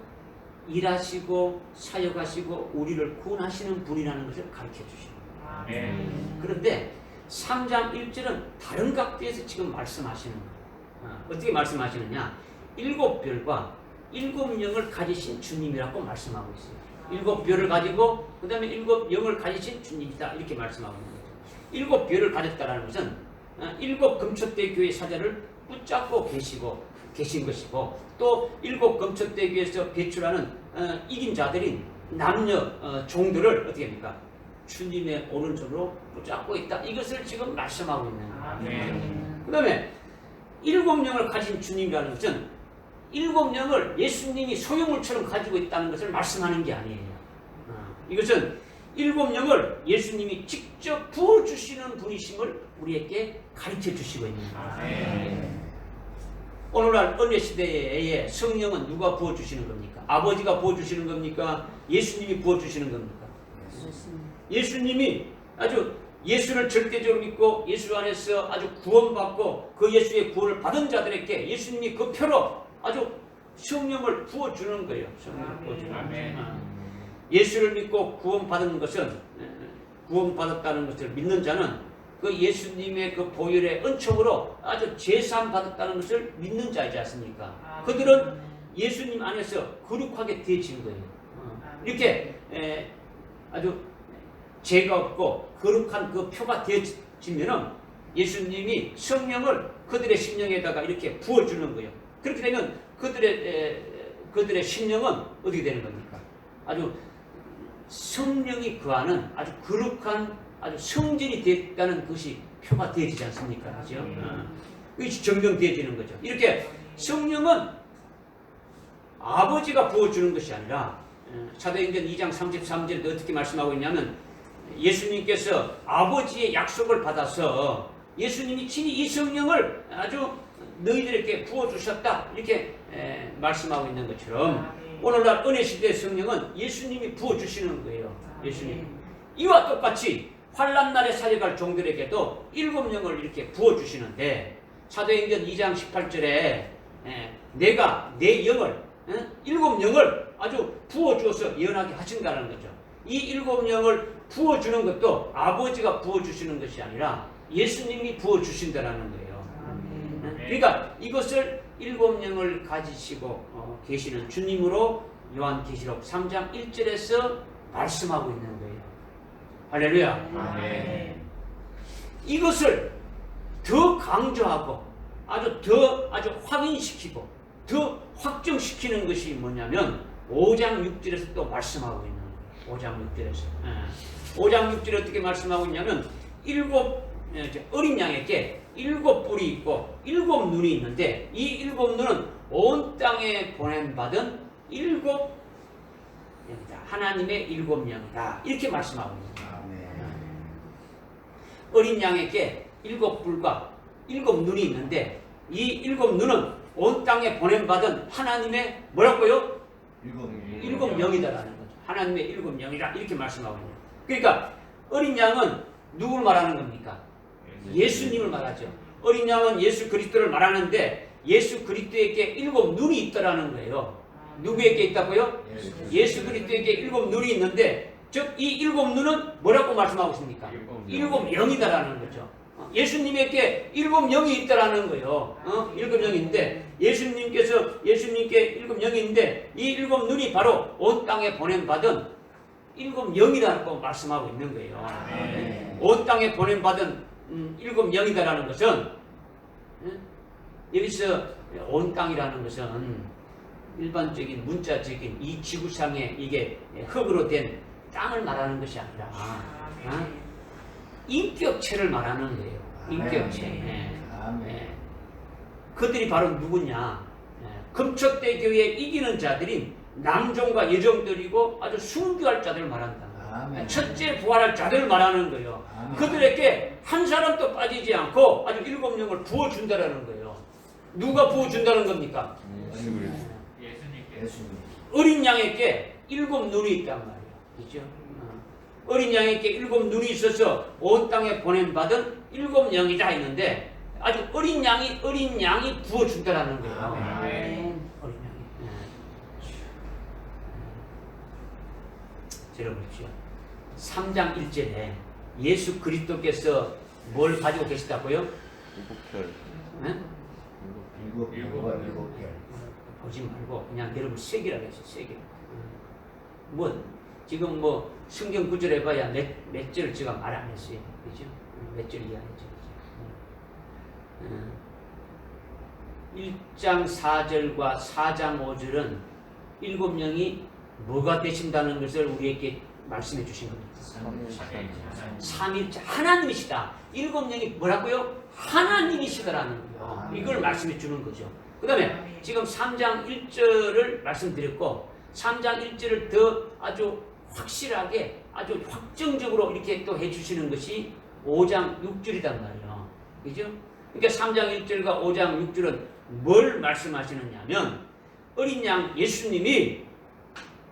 일하시고 사역하시고 우리를 구원하시는 분이라는 것을 가르쳐 주시는 거예요. 아멘. 그런데 3장 1절은 다른 각도에서 지금 말씀하시는 거예요. 어떻게 말씀하시느냐, 일곱 별과 일곱 영을 가지신 주님이라고 말씀하고 있어요. 일곱 별을 가지고 그 다음에 일곱 영을 가지신 주님이다 이렇게 말씀하고 있는 거죠. 일곱 별을 가졌다는 것은 일곱 금초대 교회 사자를 붙잡고 계신 것이고 또 일곱 금초대 교회에서 배출하는 이긴 자들인 남녀 종들을 어떻게 합니까? 주님의 오른쪽으로 붙잡고 있다. 이것을 지금 말씀하고 있는 거예요. 아멘. 그 다음에 일곱 영을 가진 주님이라는 것은 일곱 영을 예수님이 소유물처럼 가지고 있다는 것을 말씀하는 게 아니에요. 이것은 일곱 영을 예수님이 직접 부어주시는 분이심을 우리에게 가르쳐 주시고 있는 거예요. 오늘날 은혜 시대에 성령은 누가 부어주시는 겁니까? 아버지가 부어주시는 겁니까? 예수님이 부어주시는 겁니까? 예수님이 아주 예수를 절대적으로 믿고 예수 안에서 아주 구원받고 그 예수의 구원을 받은 자들에게 예수님이 그 표로 아주 성령을 부어주는 거예요. 성령을 부어주는 거예요. 예수를 믿고 구원받은 것은 구원받았다는 것을 믿는 자는 그 예수님의 그 보혈의 은총으로 아주 제사함 받았다는 것을 믿는 자이지 않습니까? 그들은 예수님 안에서 거룩하게 되어진 거예요. 이렇게 아주 죄가 없고 거룩한 그 표가 되어지면은 예수님이 성령을 그들의 심령에다가 이렇게 부어주는 거예요. 그렇게 되면 그들의 심령은 어떻게 되는 겁니까? 아주 성령이 거하는 아주 거룩한 아주 성전이 됐다는 것이 표가 되어지지 않습니까? 그죠? 그것이 증명되어지는 거죠. 이렇게 성령은 아버지가 부어주는 것이 아니라 사도행전 2장 33절에 어떻게 말씀하고 있냐면 예수님께서 아버지의 약속을 받아서 예수님이 친히 이 성령을 아주 너희들에게 부어주셨다 이렇게 말씀하고 있는 것처럼 오늘날 은혜 시대의 성령은 예수님이 부어주시는 거예요. 예수님. 이와 똑같이 환난날에 살려갈 종들에게도 7영을 이렇게 부어주시는데 사도행전 2장 18절에 내가 내 영을 7영을 아주 부어주어서 예언하게 하신다는 거죠. 이 7영을 부어주는 것도 아버지가 부어주시는 것이 아니라 예수님이 부어주신다는 거예요. 그러니까 이것을 7영을 가지시고 계시는 주님으로 요한계시록 3장 1절에서 말씀하고 있는 거예요. 할렐루야. 이것을 더 강조하고 아주 확인시키고 더 확정시키는 것이 뭐냐면 5장 6절에서 또 말씀하고 있는 거예요. 5장 6절에서 5장 6절에 어떻게 말씀하고 있냐면 어린 양에게 7뿔이 있고 7눈이 있는데 이 7눈은 온 땅에 보냄받은 7영이다. 하나님의 7영이다. 이렇게 말씀하고 있습니다. 어린 양에게 7뿔과 7눈이 있는데 이 7눈은 온 땅에 보냄받은 하나님의 뭐라고요? 7영이다라는 거죠. 하나님의 7영이라 이렇게 말씀하고 있는 거예요. 그러니까 어린 양은 누굴 말하는 겁니까? 예수님을 말하죠. 어린 양은 예수 그리스도를 말하는데 예수 그리스도에게 7눈이 있다라는 거예요. 누구에게 있다고요? 예수 그리스도에게 7눈이 있는데 즉 이 7눈은 뭐라고 말씀하고 있습니까? 7영이다라는 거죠. 예수님에게 7영이 있다라는 거예요. 7영인데 예수님께 7영이 있는데 이 7눈이 바로 온 땅에 보냄받은 7영이라고 말씀하고 있는 거예요. 온 땅에 보냄받은 7영이다라는 것은 여기서 온 땅이라는 것은 일반적인 문자적인 이 지구상에 이게 흙으로 된 땅을 말하는 것이 아니라 인격체를 말하는 거예요. 인격체. 그들이 바로 누구냐? 금초대교회 이기는 자들인 남종과 여종들이고 아주 순교할 자들을 말한다. 첫째 부활할 자들을 말하는 거예요. 그들에게 한 사람도 빠지지 않고 아주 7영을 부어준다라는 거예요. 누가 부어준다는 겁니까? 예수님께. 어린 양에게 7눈이 있단 말이에요. 그죠? 어린 양에게 7눈이 있어서 온 땅에 보냄받은 7영이다 했는데 아주 어린 양이 부어준다라는 거예요. 어린 양이. 들어보십시오. 3장 1절에 예수 그리스도께서 뭘 가지고 계시다고요? 7별. 7개. 보지 말고 그냥 여러분 세기라고 했어요. 세기. 지금 성경 구절 해봐야 몇 절을 제가 말 안 했어요. 그죠? 몇 절 이해하죠. 1장 4절과 4장 5절은 7영이 뭐가 되신다는 것을 우리에게 말씀해 주신 겁니다. 삼일째 하나님이시다. 7영이 뭐라고요? 하나님이시다라는 거예요. 이걸 말씀해 주는 거죠. 그 다음에 지금 3장 1절을 말씀드렸고 3장 1절을 더 아주 확실하게 아주 확정적으로 이렇게 또 해주시는 것이 5장 6절이단 말이에요. 그죠? 그러니까 3장 1절과 5장 6절은 뭘 말씀하시느냐면 어린 양 예수님이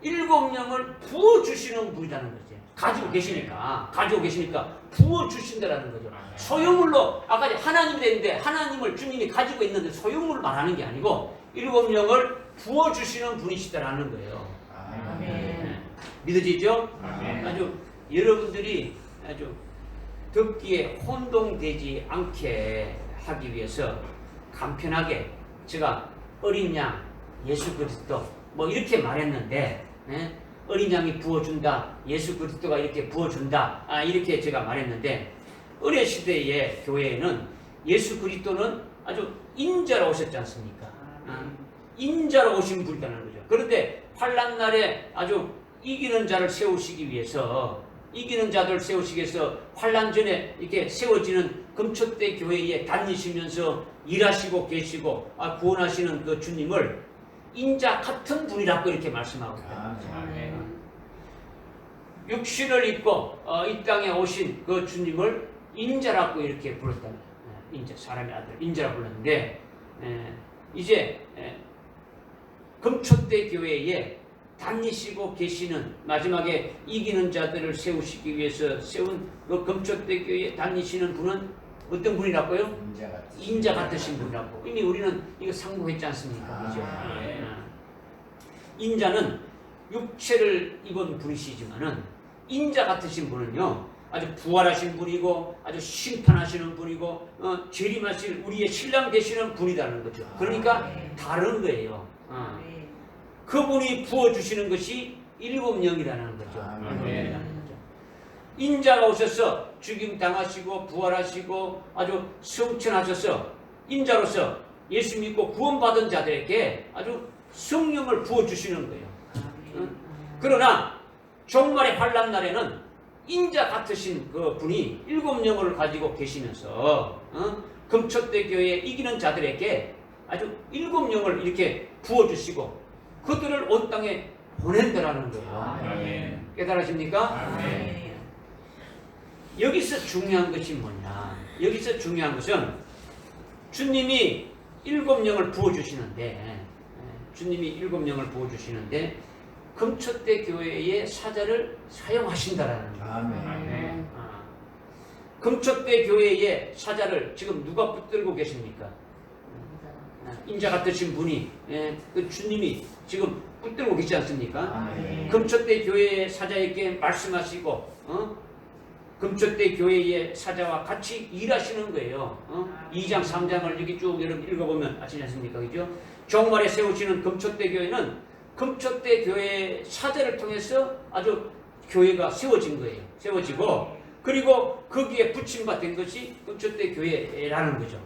7영을 부어주시는 분이라는 거죠. 가지고 계시니까 부어주신다라는 거죠. 소유물로 아까 하나님이 됐는데 하나님을 주님이 가지고 있는데 소유물을 말하는 게 아니고 7영을 부어주시는 분이시다라는 거예요. 믿어지죠? 아주 여러분들이 아주 듣기에 혼동되지 않게 하기 위해서 간편하게 제가 어린 양 예수 그리스도 뭐 이렇게 말했는데 예? 어린 양이 부어준다. 예수 그리스도가 이렇게 부어준다. 이렇게 제가 말했는데 어린 시대의 교회에는 예수 그리스도는 아주 인자로 오셨지 않습니까? 인자로 오신 분이라는 거죠. 그런데 환난 날에 아주 이기는 자를 세우시기 위해서 환난 전에 이렇게 세워지는 금초대 교회에 다니시면서 일하시고 계시고 구원하시는 그 주님을 인자 같은 분이라고 이렇게 말씀하고 있다. 육신을 입고 이 땅에 오신 그 주님을 인자라고 이렇게 불렀다. 인자, 사람의 아들 인자라고 불렀는데 이제 금초대 교회에 다니시고 계시는 마지막에 이기는 자들을 세우시기 위해서 세운 그 금초대 교회에 다니시는 분은 어떤 분이라고요? 인자 같으신 분이라고. 이미 우리는 이거 상고했지 않습니까? 그죠? 인자는 육체를 입은 분이시지만은 인자 같으신 분은요 아주 부활하신 분이고 아주 심판하시는 분이고 재림하실 우리의 신랑 되시는 분이라는 거죠. 그러니까 다른 거예요. 그분이 부어주시는 것이 일곱 영이라는 거죠. 인자가 오셔서 죽임 당하시고 부활하시고 아주 성천하셔서 인자로서 예수 믿고 구원받은 자들에게 아주 성령을 부어주시는 거예요. 그러나 종말의 환난 날에는 인자 같으신 그 분이 일곱 영을 가지고 계시면서 금초대 교회에 이기는 자들에게 아주 일곱 영을 이렇게 부어주시고 그들을 온 땅에 보낸다라는 거예요. 깨달으십니까? 여기서 중요한 것이 뭐냐? 여기서 중요한 것은 주님이 일곱 영을 부어주시는데 금초대 교회의 사자를 사용하신다라는 거예요. 금초대 교회의 사자를 지금 누가 붙들고 계십니까? 인자 같으신 분이 그 주님이 지금 붙들고 계시지 않습니까? 금초대 교회의 사자에게 말씀하시고 금초대 교회의 사자와 같이 일하시는 거예요. 2장 3장을 여기 쭉 여러분 읽어보면 아시지 않습니까? 그죠? 종말에 세우시는 금초대 교회는 금초대 교회의 사자를 통해서 아주 교회가 세워진 거예요. 세워지고 그리고 거기에 붙임받은 것이 금초대 교회라는 거죠.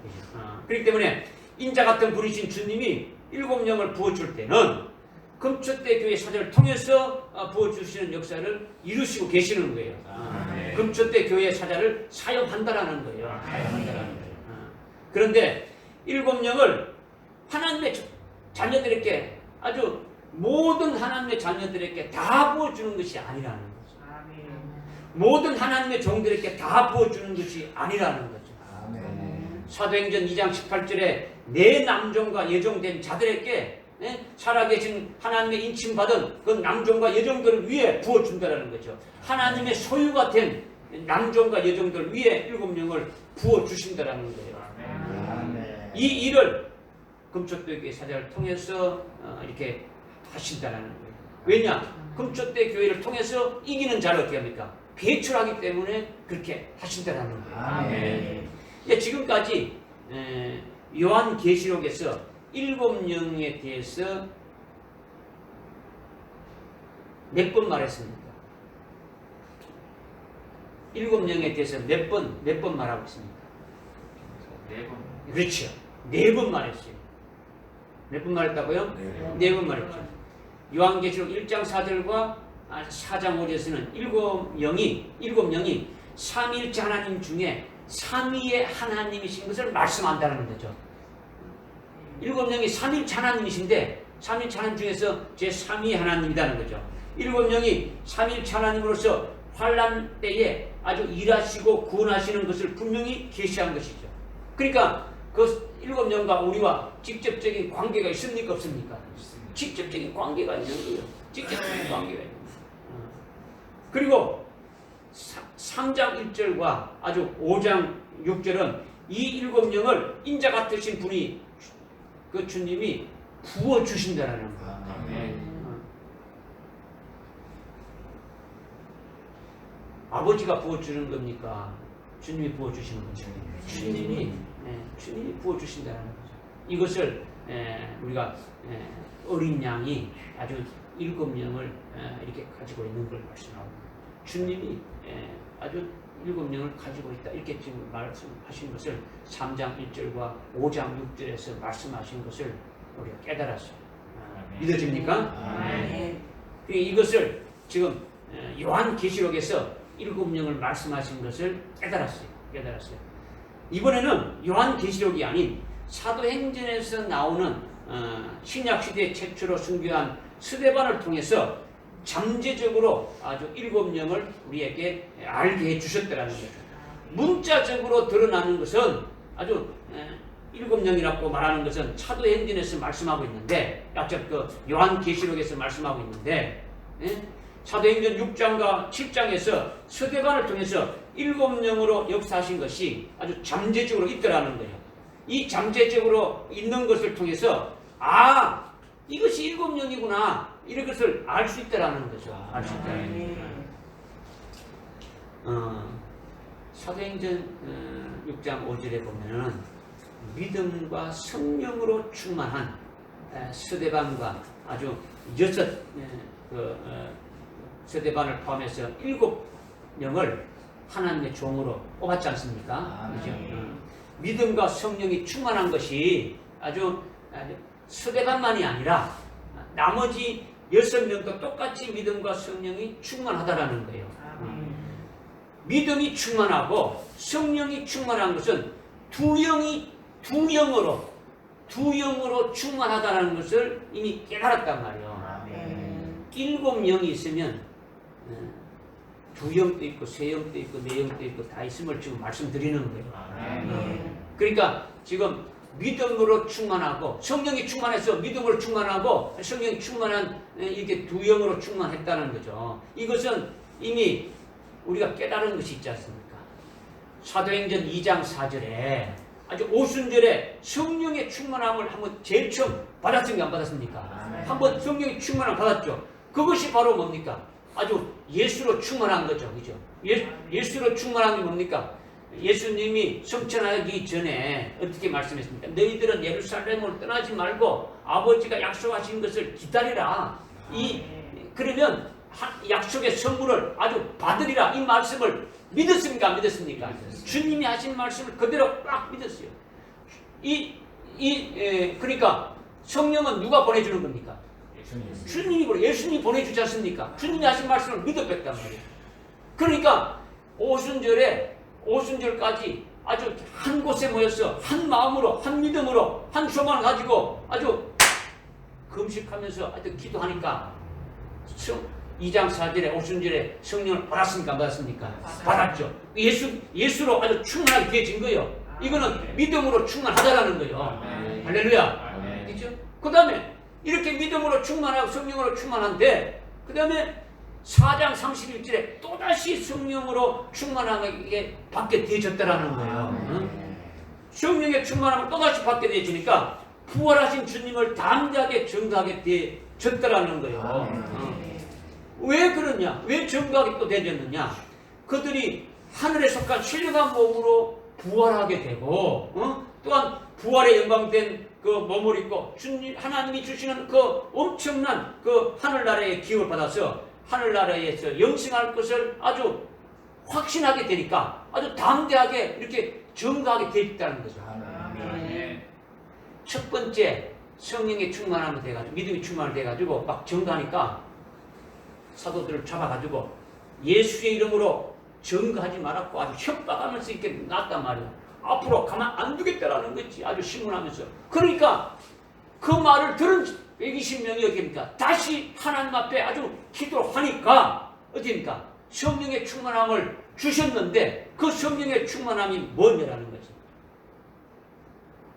그렇기 때문에 인자 같은 분이신 주님이 일곱 영을 부어줄 때는 금초대 교회 사자를 통해서 부어주시는 역사를 이루시고 계시는 거예요. 금초대 교회 사자를 사용한다라는 거예요. 그런데 일곱 영을 하나님의 자녀들에게 아주 모든 하나님의 자녀들에게 다 부어주는 것이 아니라는 거죠. 모든 하나님의 종들에게 다 부어주는 것이 아니라는 거죠. 사도행전 2장 18절에 내 남종과 여종된 자들에게 살아계신 하나님의 인침받은 그 남종과 여종들을 위해 부어준다는 거죠. 하나님의 소유가 된 남종과 여종들 위해 일곱 영을 부어주신다는 거예요. 이 일을 금초대 교회 사자를 통해서 이렇게 하신다는 거예요. 왜냐? 금초대 교회를 통해서 이기는 자를 어떻게 합니까? 배출하기 때문에 그렇게 하신다는 거예요. 지금까지 요한계시록에서 일곱 영에 대해서 몇 번 말했습니까? 일곱 영에 대해서 몇 번 말하고 있습니까? 네 번. 그렇죠. 4번 말했어요. 몇 번 말했다고요? 4번 말했죠. 요한계시록 1장 4절과 4장 5절에서는 일곱 영이 삼위일체 하나님 중에 삼위의 하나님이신 것을 말씀한다는 거죠. 일곱 영이 삼위일체 하나님이신데 삼위일체 하나님 중에서 제3위 하나님이라는 거죠. 일곱 영이 삼위일체 하나님으로서 환난 때에 아주 일하시고 구원하시는 것을 분명히 계시한 것이죠. 그러니까 그 일곱 영과 우리와 직접적인 관계가 있습니까? 없습니까? 직접적인 관계가 있는 거예요. 직접적인 관계가 있는 거예요. 그리고 3장 1절과 아주 5장 6절은 이 일곱 영을 인자 같으신 분이 그 주님이 부어주신다는 거예요. 아버지가 부어주는 겁니까? 주님이 부어주시는 거죠. 주님이 부어주신다는 거죠. 이것을 우리가 어린 양이 아주 7영을 이렇게 가지고 있는 걸 말씀하고 주님이 아주 7영을 가지고 있다 이렇게 지금 말씀하신 것을 3장 1절과 5장 6절에서 말씀하신 것을 우리가 깨달았어요. 믿어집니까? 네. 이것을 지금 요한계시록에서 7영을 말씀하신 것을 깨달았어요. 이번에는 요한계시록이 아닌 사도행전에서 나오는 신약시대 최초로 순교한 스데반을 통해서 잠재적으로 아주 7영을 우리에게 알게 해주셨다는 거죠. 문자적으로 드러나는 것은 아주 7영이라고 말하는 것은 사도행전에서 말씀하고 있는데, 그 요한계시록에서 말씀하고 있는데, 사도행전 6장과 7장에서 스데반을 통해서 7영으로 역사하신 것이 아주 잠재적으로 있더라는 거예요. 이 잠재적으로 있는 것을 통해서 이것이 7영이구나 이런 것을 알 수 있다라는 거죠. 알 수 있다는 거죠. 사도행전 6장 5절에 보면은 믿음과 성령으로 충만한 스데반과 아주 6 스데반을 포함해서 7영을 하나님의 종으로 뽑았지 않습니까? 그렇죠? 믿음과 성령이 충만한 것이 아주 스데반만이 아니라 나머지 6명도 똑같이 믿음과 성령이 충만하다라는 거예요. 믿음이 충만하고 성령이 충만한 것은 두 영으로 충만하다는 것을 이미 깨달았단 말이에요. 7영이 있으면 2영도 있고 3영도 있고 4영도 있고 다 있음을 지금 말씀드리는 거예요. 그러니까 지금 믿음으로 충만하고 성령이 충만해서 믿음으로 충만하고 성령이 충만한 이렇게 2영으로 충만했다는 거죠. 이것은 이미 우리가 깨달은 것이 있지 않습니까? 사도행전 2장 4절에 아주 오순절에 성령의 충만함을 한번 제일 처음 받았습니까? 안 받았습니까? 한번 성령의 충만함을 받았죠. 그것이 바로 뭡니까? 아주 예수로 충만한 거죠. 그죠? 예수로 충만한 게 뭡니까? 예수님이 성천하기 전에 어떻게 말씀했습니까? 너희들은 예루살렘을 떠나지 말고 아버지가 약속하신 것을 기다리라. 그러면 약속의 선물을 아주 받으리라. 이 말씀을 믿었습니까? 안 믿었습니까? 주님이 하신 말씀을 그대로 딱 믿었어요. 그러니까 성령은 누가 보내주는 겁니까? 예수님이 보내주지 않습니까? 주님이 하신 말씀을 믿었단 말이에요. 그러니까 오순절까지 아주 한 곳에 모여서 한 마음으로 한 믿음으로 한 소망을 가지고 아주 금식하면서 아주 기도하니까 2장 4절에 오순절에 성령을 받았습니까? 안 받았습니까? 받았죠. 예수로 아주 충만하게 되어진 거예요. 이거는 믿음으로 충만하다라는 거예요. 할렐루야. 그렇죠? 그 다음에 이렇게 믿음으로 충만하고 성령으로 충만한데 그 다음에 4장 31절에 또다시 성령으로 충만하게 받게 되어졌다라는 거예요. 성령의 충만함을 또다시 받게 되어지니까 부활하신 주님을 담대하게 증거하게 되어졌다라는 거예요. 왜 그러냐? 왜 증거하게 또 되어졌느냐? 그들이 하늘에 속한 신령한 몸으로 부활하게 되고 또한 부활의 영광된 그 몸을 입고 하나님이 주시는 그 엄청난 그 하늘나라의 기업을 받아서 하늘나라에서 영생할 것을 아주 확신하게 되니까 아주 담대하게 이렇게 증거하게 되었다는 거죠. 첫 번째 성령의 충만함이 돼가지고 믿음이 충만돼가지고 막 증거하니까 사도들을 잡아가지고 예수의 이름으로 증거하지 말았고 아주 협박하면서 이렇게 놨단 말이에요. 앞으로 가만 안 두겠다라는 거지. 아주 신문하면서. 그러니까 그 말을 들은 120명이 어디입니까? 다시 하나님 앞에 아주 기도를 하니까 어디입니까? 성령의 충만함을 주셨는데 그 성령의 충만함이 뭐냐라는 거지.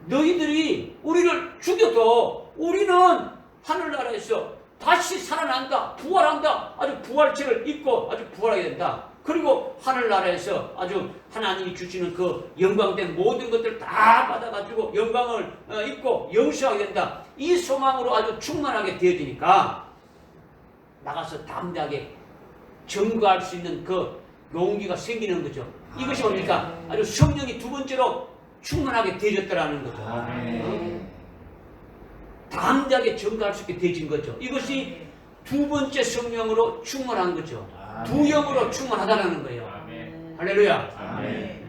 너희들이 우리를 죽여도 우리는 하늘나라에서 다시 살아난다. 부활한다. 아주 부활체를 입고 아주 부활하게 된다. 그리고 하늘나라에서 아주 하나님이 주시는 그 영광된 모든 것들 다 받아가지고 영광을 입고 영시하게 된다. 이 소망으로 아주 충만하게 되어지니까 나가서 담대하게 증거할 수 있는 그 용기가 생기는 거죠. 이것이 뭡니까? 아주 성령이 두 번째로 충만하게 되어졌다라는 거죠. 담대하게 전가할 수 있게 되어진 거죠. 이것이 두 번째 성령으로 충만한 거죠. 두 영으로 충만하다는 거예요. 아멘. 할렐루야. 아멘.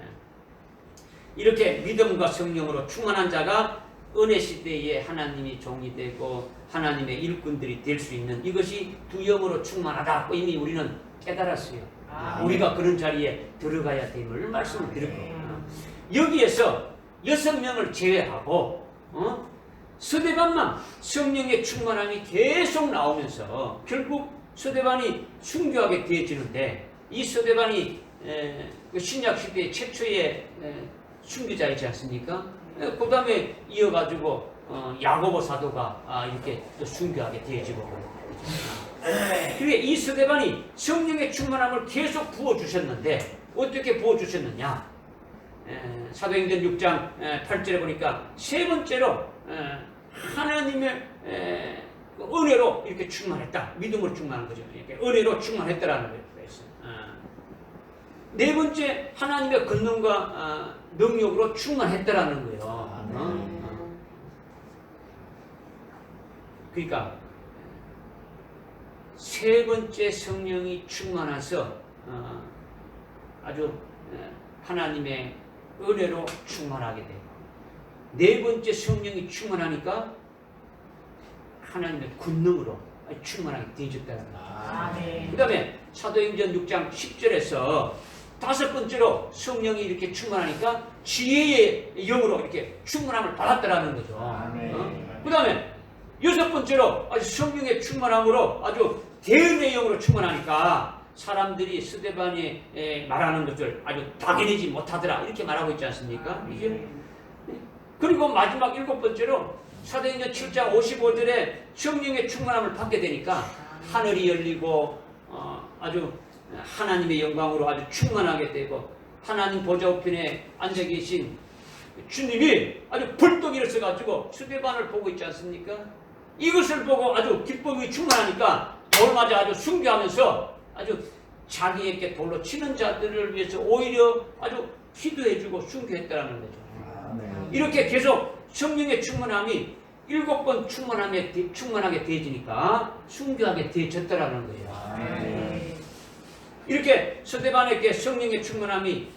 이렇게 믿음과 성령으로 충만한 자가 은혜 시대에 하나님이 종이 되고 하나님의 일꾼들이 될 수 있는 이것이 두 영으로 충만하다고 이미 우리는 깨달았어요. 우리가 그런 자리에 들어가야 됨을 말씀을 드렸고 여기에서 6명을 제외하고 스데반만 성령의 충만함이 계속 나오면서 결국 스데반이 순교하게 되어지는데 이 스데반이 신약 시대 최초의 순교자이지 않습니까? 그 다음에 이어가지고 야고보 사도가 이렇게 또 순교하게 되어지고 그게 이 스데반이 성령의 충만함을 계속 부어주셨는데 어떻게 부어주셨느냐? 사도행전 6장 8절에 보니까 세 번째로 하나님의 은혜로 이렇게 충만했다. 믿음으로 충만한 거죠. 이렇게 은혜로 충만했다라는 거예요. 네 번째 하나님의 권능과 능력으로 충만했다라는 거예요. 그러니까 세 번째 성령이 충만해서 아주 하나님의 은혜로 충만하게 되고 네 번째 성령이 충만하니까 하나님의 권능으로 충만하게 되어졌다는 거예요. 그 다음에 사도행전 6장 10절에서 다섯 번째로 성령이 이렇게 충만하니까 지혜의 영으로 이렇게 충만함을 받았다라는 거죠. 그 다음에 여섯 번째로 아주 성령의 충만함으로 아주 대은의 영으로 충만하니까 사람들이 스데반이 말하는 것을 아주 당연히지 못하더라 이렇게 말하고 있지 않습니까? 이제 그리고 마지막 일곱 번째로 사도행전 7장 55절에 성령의 충만함을 받게 되니까 하늘이 열리고 아주 하나님의 영광으로 아주 충만하게 되고 하나님 보좌 우편에 앉아 계신 주님이 아주 벌떡 일어서가지고 스데반을 보고 있지 않습니까? 이것을 보고 아주 기쁨이 충만하니까 돌맞아 아주 순교하면서 아주 자기에게 돌로 치는 자들을 위해서 오히려 아주 기도해주고 순교했다는 거죠. 이렇게 계속 성령의 충만함이 7번 충만하게 되어지니까 순교하게 되어졌다라는 거예요. 이렇게 스데반에게 성령의 충만함이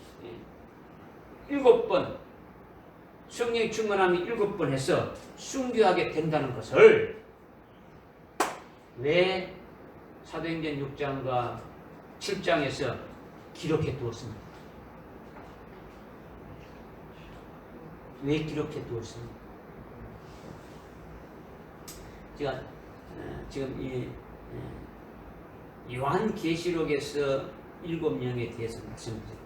7번 성령의 충만함이 7번 해서 순교하게 된다는 것을 왜 사도행전 6장과 7장에서 기록해 두었습니까? 왜 기록해 두었습니까? 제가 지금 이 요한계시록에서 7명에 대해서 말씀드렸고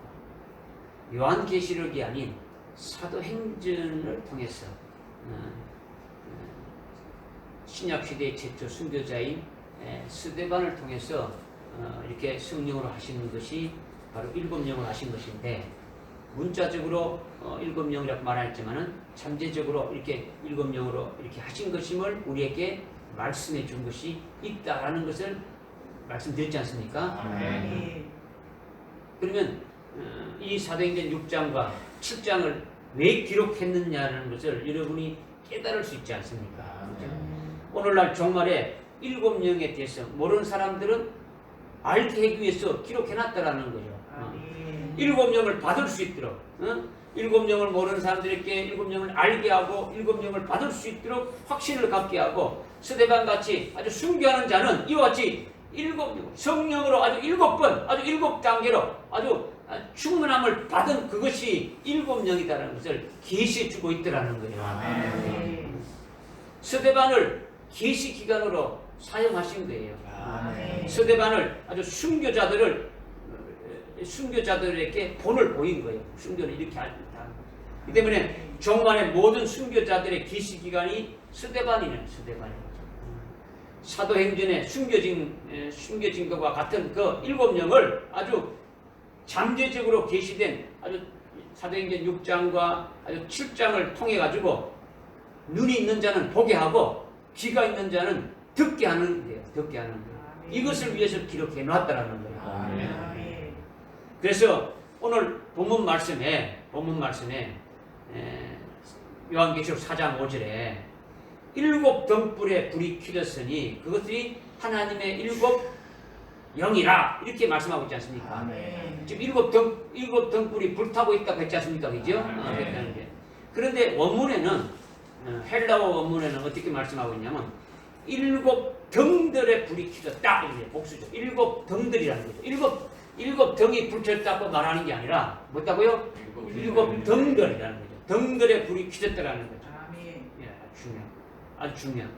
요한계시록이 아닌 사도행전을 통해서 신약시대의 최초 순교자인 스데반을 통해서 이렇게 성령으로 하시는 것이 바로 7명을 하신 것인데 문자적으로 7명이라고 말했지만은 잠재적으로 이렇게 7명으로 이렇게 하신 것임을 우리에게 말씀해 준 것이 있다라는 것을 말씀드렸지 않습니까? 그러면 이 사도행전 6장과 7장을 왜 기록했느냐는 것을 여러분이 깨달을 수 있지 않습니까? 오늘날 종말에 7명에 대해서 모르는 사람들은 알게 하기 위해서 기록해놨다라는 거예요. 7명을 받을 수 있도록 7명을 모르는 사람들에게 7명을 알게 하고 7명을 받을 수 있도록 확신을 갖게 하고 스데반같이 아주 순교하는 자는 이와 같이 성령으로 아주 7번 아주 7단계로 아주 충만함을 받은 그것이 7명이다라는 것을 계시해 주고 있더라는 거예요. 스데반을 계시 기관으로 사용하신 거예요. 스데반을 아주 순교자들에게 본을 보인 거예요. 순교를 이렇게 한다. 그 때문에 종말의 모든 순교자들의 계시 기관이 스데반이네. 사도행전의 숨겨진 것과 같은 그 7명을 아주 잠재적으로 계시된 아주 사도행전 6장과 아주 7장을 통해 가지고 눈이 있는 자는 보게 하고 귀가 있는 자는 듣게 하는 거예요. 이것을 위해서 기록해 놨다라는 거예요. 그래서 오늘 본문 말씀에 요한계시록 4장 5절에 일곱 등불에 불이 켜졌으니 그것들이 하나님의 일곱 영이라 이렇게 말씀하고 있지 않습니까? 아멘. 지금 일곱 등불이 불타고 있다고 했지 않습니까? 그죠? 그랬다는 게. 그런데 원문에는 헬라어 원문에는 어떻게 말씀하고 있냐면 일곱 등들의 불이 켜졌다 이게 복수죠. 일곱 등들이라는 거죠. 일곱 등이 불켰다고 말하는 게 아니라 뭐다고요? 일곱 등들이라는 거죠. 등들의 불이 켜졌다라는 거죠. 아멘. 예, 아주 중요한.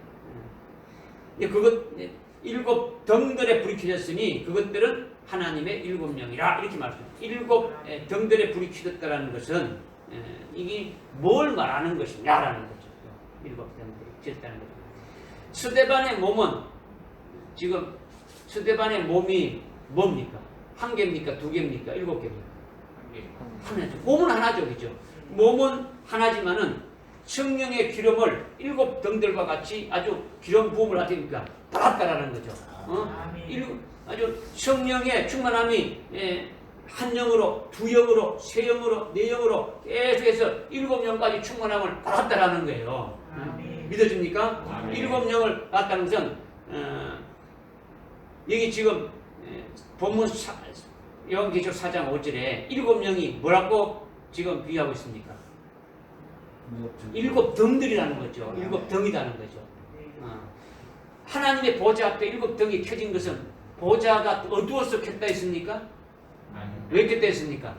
일곱 등들의 불이 켜졌으니 그것들은 하나님의 일곱 명이라 이렇게 말합니다. 일곱 등들의 불이 켜졌다라는 것은 이게 뭘 말하는 것이냐라는 거죠. 일곱 등들이 켜졌다는 거죠. 스데반의 몸은 지금 스데반의 몸이 뭡니까? 한 개입니까? 두 개입니까? 일곱 개입니까? 하나죠. 몸은 하나죠, 그죠? 몸은 하나지만은 성령의 기름을 일곱 등들과 같이 아주 기름 부음을 하니까 받았다라는 거죠. 아주 성령의 충만함이 한 영으로, 두 영으로, 세 영으로, 네 영으로 계속해서 일곱 영까지 충만함을 받았다라는 거예요. 믿어집니까? 일곱 영을 받았다는 것은 여기 지금 본문 요한계시록 4장 5절에 일곱 영이 뭐라고 지금 비유하고 있습니까? 일곱 등들이라는 거죠. 일곱 등이라는 거죠. 하나님의 보좌 앞에 일곱 등이 켜진 것은 보좌가 어두워서 켰다 했습니까? 왜 켰다 했습니까?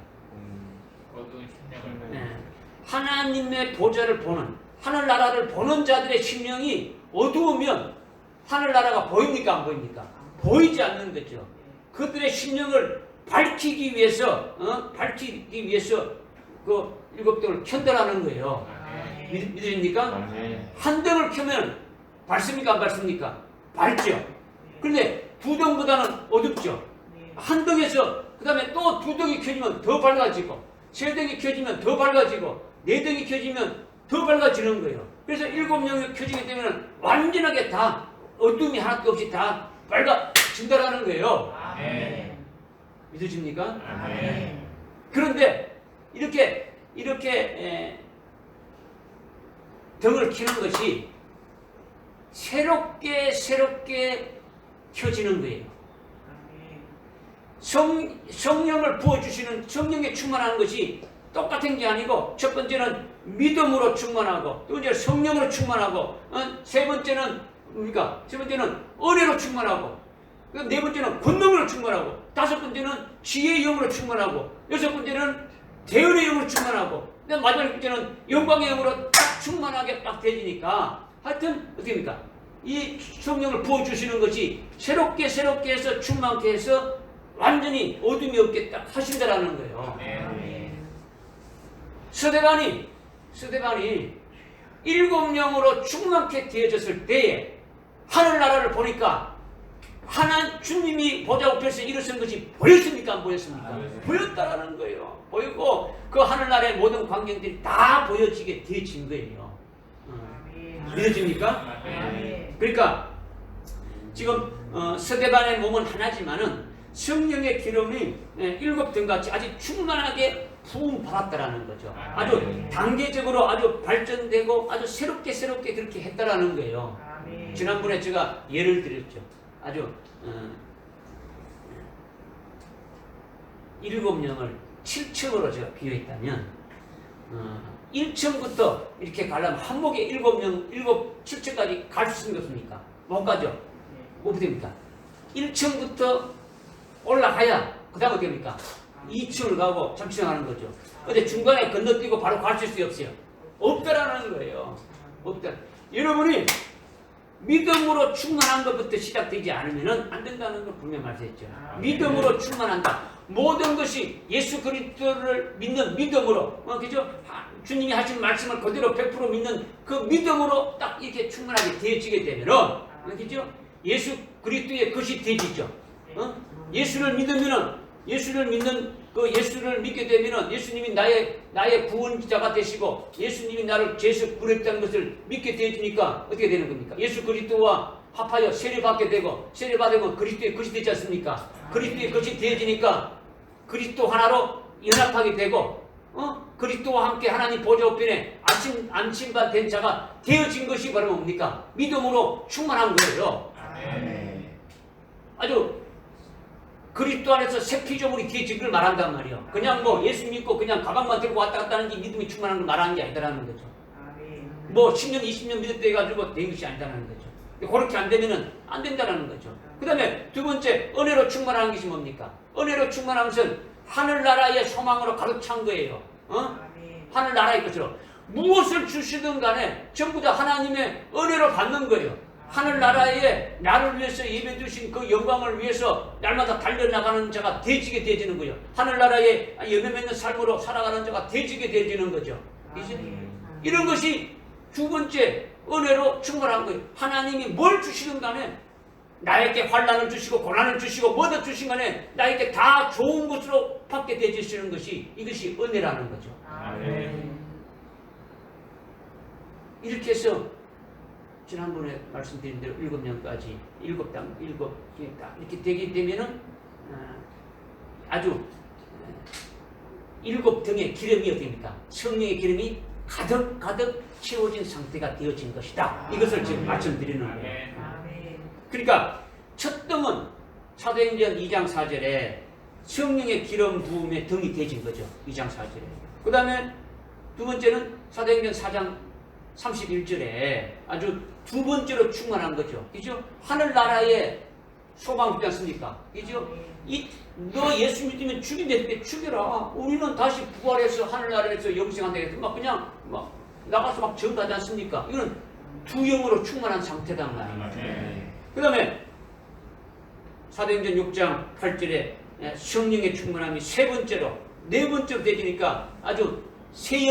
어두운 심령을 하나님의 보좌를 보는 하늘나라를 보는 자들의 심령이 어두우면 하늘나라가 보입니까? 안 보입니까? 보이지 않는 거죠. 그들의 심령을 밝히기 위해서 그 일곱 등을 켠다라는 거예요. 믿으십니까? 한 등을 켜면 밝습니까? 안 밝습니까? 밝죠. 그런데 두 등보다는 어둡죠. 한 등에서 그 다음에 또 두 등이 켜지면 더 밝아지고 세 등이 켜지면 더 밝아지고 네 등이 켜지면 더 밝아지는 거예요. 그래서 일곱 명이 켜지게 되면 완전하게 다 어둠이 하나도 없이 다 밝아진다라는 거예요. 믿으십니까? 그런데 이렇게 등을 켜는 것이 새롭게 켜지는 거예요. 성령을 부어주시는 성령에 충만하는 것이 똑같은 게 아니고 첫 번째는 믿음으로 충만하고 두 번째는 성령으로 충만하고 세 번째는 뭡니까? 세 번째는 은혜로 충만하고 네 번째는 권능으로 충만하고 다섯 번째는 지혜의 영으로 충만하고 여섯 번째는 대언의 영으로 충만하고 마지막 번째는 영광의 영으로 딱 충만하게 딱 되니까 하여튼 어떻게 됩니까? 이 성령을 부어주시는 것이 새롭게 해서 충만케 해서 완전히 어둠이 없게 딱 하신다라는 거예요. 스데반이 일곱 영으로 충만케 되어졌을 때에 하늘나라를 보니까 주님이 보좌 우편에서 일어선 것이 보였습니까? 안 보였습니까? 보였다라는 거예요. 보이고 그 하늘나라의 모든 광경들이 다 보여지게 되어진 거예요. 믿어집니까? 그러니까 지금 스데반의 몸은 하나지만은 성령의 기름이 일곱 등같이 아주 충만하게 부음 받았다라는 거죠. 아주 단계적으로 아주 발전되고 아주 새롭게 그렇게 했다라는 거예요. 지난번에 제가 예를 드렸죠. 아주 일곱 영을 7층으로 제가 비유했다면 1층부터 이렇게 가려면 한목에 일곱 7층까지 갈 수 있는 것입니까? 못 가죠. 못 됩니까? 1층부터 올라가야 그 다음 어떻게 됩니까? 2층을 가고 3층을 가는 거죠. 근데 중간에 건너뛰고 바로 갈 수 없어요. 없다라는 거예요. 없다. 여러분이 믿음으로 충만한 것부터 시작되지 않으면 안 된다는 걸 분명히 말씀했죠. 믿음으로 충만한다. 모든 것이 예수 그리스도를 믿는 믿음으로, 그죠? 주님이 하신 말씀을 그대로 100% 믿는 그 믿음으로 딱 이렇게 충만하게 되어지게 되면은, 그죠? 예수 그리스도의 것이 되지죠. 예수를 믿게 되면은 예수님이 나의 구원자가 되시고 예수님이 나를 죄에서 구했다는 것을 믿게 되어지니까 어떻게 되는 겁니까? 예수 그리스도와 합하여 세례받게 되고 세례받으면 그리스도의 것이 되지 않습니까? 그리스도의 것이 되어지니까 그리스도 하나로 연합하게 되고 그리스도와 함께 하나님 보좌 우편에 아주 안심받은 자가 되어진 것이 바로 뭡니까? 믿음으로 충만한 거예요. 아멘. 아주 그리스도 안에서 새 피조물이 되어진 걸 말한단 말이에요. 그냥 뭐 예수 믿고 그냥 가방만 들고 왔다 갔다 하는 게 믿음이 충만한 걸 말하는 게 아니다라는 거죠. 아멘. 뭐 10년, 20년 믿었다 해가지고 된 것이 아니다라는 거죠. 그렇게 안 되면은 안 된다라는 거죠. 그 다음에 두 번째, 은혜로 충만한 것이 뭡니까? 은혜로 충만한 것은 하늘나라의 소망으로 가득 찬 거예요. 아멘. 하늘나라의 것으로. 무엇을 주시든 간에 전부 다 하나님의 은혜로 받는 거예요. 하늘나라에 나를 위해서 예배 주신 그 영광을 위해서 날마다 달려나가는 자가 되지게 되지는 거예요. 하늘나라에 열매 맺는 삶으로 살아가는 자가 되지게 되지는 거죠. 이제 이런 것이 두 번째 은혜로 충만한 거예요. 하나님이 뭘 주시든 간에 나에게 환난을 주시고 고난을 주시고 뭐든 주신 간에 나에게 다 좋은 것으로 받게 되시는 것이 이것이 은혜라는 거죠. 아멘. 이렇게 해서 지난번에 말씀드린 대로 7년까지 7당 이렇게 되게 되면은 아주 7등의 기름이 어디입니까? 성령의 기름이 가득 채워진 상태가 되어진 것이다. 이것을 지금 말씀드리는 거예요. 아멘. 아멘. 그러니까 첫 등은 사도행전 2장 4절에 성령의 기름 부음의 등이 되어진 거죠. 2장 4절에. 그 다음에 두 번째는 사도행전 4장 31절에 아주 두 번째로 충만한 거죠. 그죠? 하늘나라의 소망 있지 않습니까? 그죠? 너 예수 믿으면 죽인데 때 죽여라. 우리는 다시 부활해서 하늘나라에서 영생한다 해서 막 그냥 막 나가서 막 전가하지 않습니까? 이건 두 영으로 충만한 상태단 말이에요. 그 다음에 사도행전 6장 8절에 성령의 충만함이 세 번째로 네 번째로 되지니까 아주 세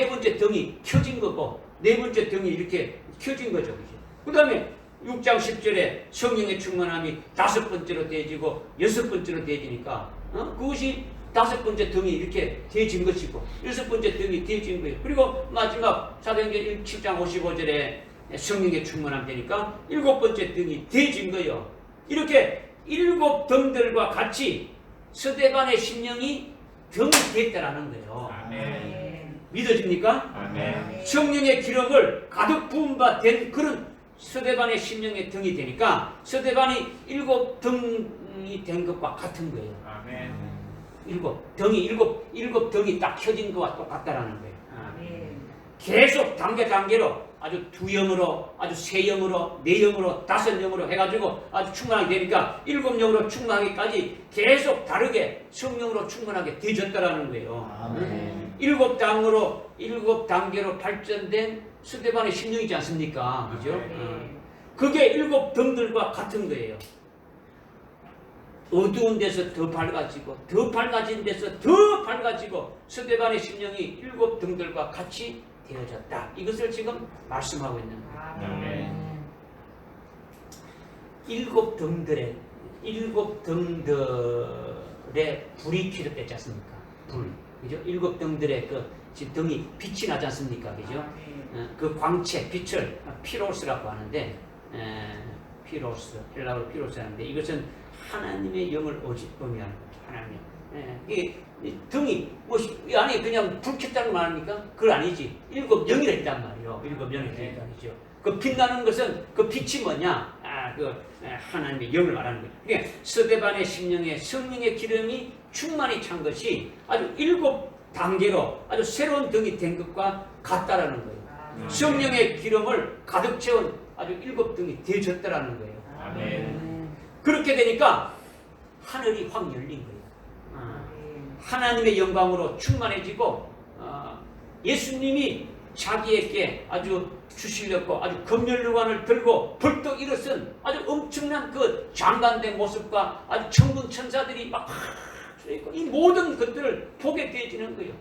번째 등이 켜진 거고 네 번째 등이 이렇게 켜진 거죠. 그 다음에 6장 10절에 성령의 충만함이 다섯 번째로 되어지고 여섯 번째로 되어지니까 그것이 다섯 번째 등이 이렇게 되어진 것이고 여섯 번째 등이 되어진 거예요. 그리고 마지막 사도행전 7장 55절에 성령의 충만함 되니까 일곱 번째 등이 되어진 거예요. 이렇게 일곱 등들과 같이 스데반의 심령이 등이 됐다라는 거예요. 아멘. 믿어집니까? 아멘. 성령의 기름을 가득 부은 바 된 그런 스데반의 심령의 등이 되니까 스데반이 일곱 등이 된 것과 같은 거예요. 아멘. 일곱 등이 딱 켜진 것과 똑같다라는 거예요. 아멘. 계속 단계로 아주 두 영으로 아주 세 영으로 네 영으로 다섯 영으로 해가지고 아주 충만하게 되니까 일곱 영으로 충만하기까지 계속 다르게 성령으로 충만하게 되어졌다라는 거예요. 아멘. 일곱 단계로 발전된 스데반의 심령이지 않습니까? 그죠? 아멘. 그게 일곱 등들과 같은 거예요. 어두운 데서 더 밝아지고 더 밝아진 데서 더 밝아지고 스데반의 심령이 일곱 등들과 같이 되어졌다. 이것을 지금 말씀하고 있는 거예요. 아멘. 일곱 등들의 불이 켜졌지 않습니까? 불. 그죠? 일곱 등들의 그 등이 빛이 나지 않습니까? 그죠? 그 광채, 빛을 피로스라고 하는데, 피로스, 헬라어로 피로스 하는데, 이것은 하나님의 영을 의미하는 거죠. 하나님의. 이 등이, 이 안에 그냥 불 켰다는 말 아닙니까? 그건 아니지. 일곱 영이라 있단 말이에요. 일곱 영이 되니까, 그죠? 그 빛나는 것은 그 빛이 뭐냐? 하나님의 영을 말하는 거죠. 그러니까 스데반의 심령에 성령의 기름이 충만히 찬 것이 아주 일곱 단계로 아주 새로운 등이 된 것과 같다라는 거예요. 성령의 기름을 가득 채운 아주 일곱 등이 되어졌다라는 거예요. 아멘. 그렇게 되니까 하늘이 확 열린 거예요. 하나님의 영광으로 충만해지고 예수님이 자기에게 아주 주시려고 아주 검열루관을 들고 벌떡 일어선 아주 엄청난 그 장관된 모습과 아주 천군 천사들이 막 이 모든 것들을 보게 되어지는 거예요.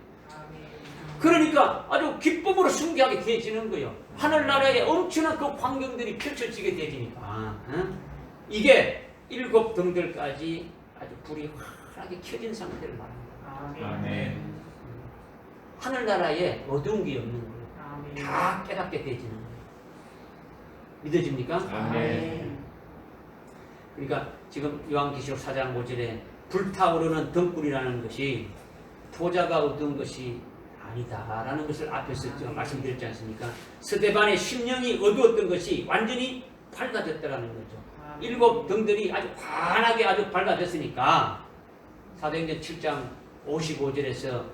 그러니까 아주 기쁨으로 숭배하게 되어지는 거예요. 하늘나라에 엄청난 그 광경들이 펼쳐지게 되어지니까 이게 일곱 등들까지 아주 불이 환하게 켜진 상태를 말합니다. 아멘. 하늘나라에 어두운 게 없는 거예요. 다 깨닫게 되어지는 거예요. 믿어집니까? 아멘. 그러니까 지금 요한계시록 4장 5절에 불타오르는 등불이라는 것이 보좌가 어두운 것이 아니다라는 것을 앞에서 제가 말씀드렸지 않습니까? 스데반의 심령이 어두웠던 것이 완전히 밝아졌다라는 거죠. 일곱 등들이 아주 환하게 아주 밝아졌으니까 사도행전 7장 55절에서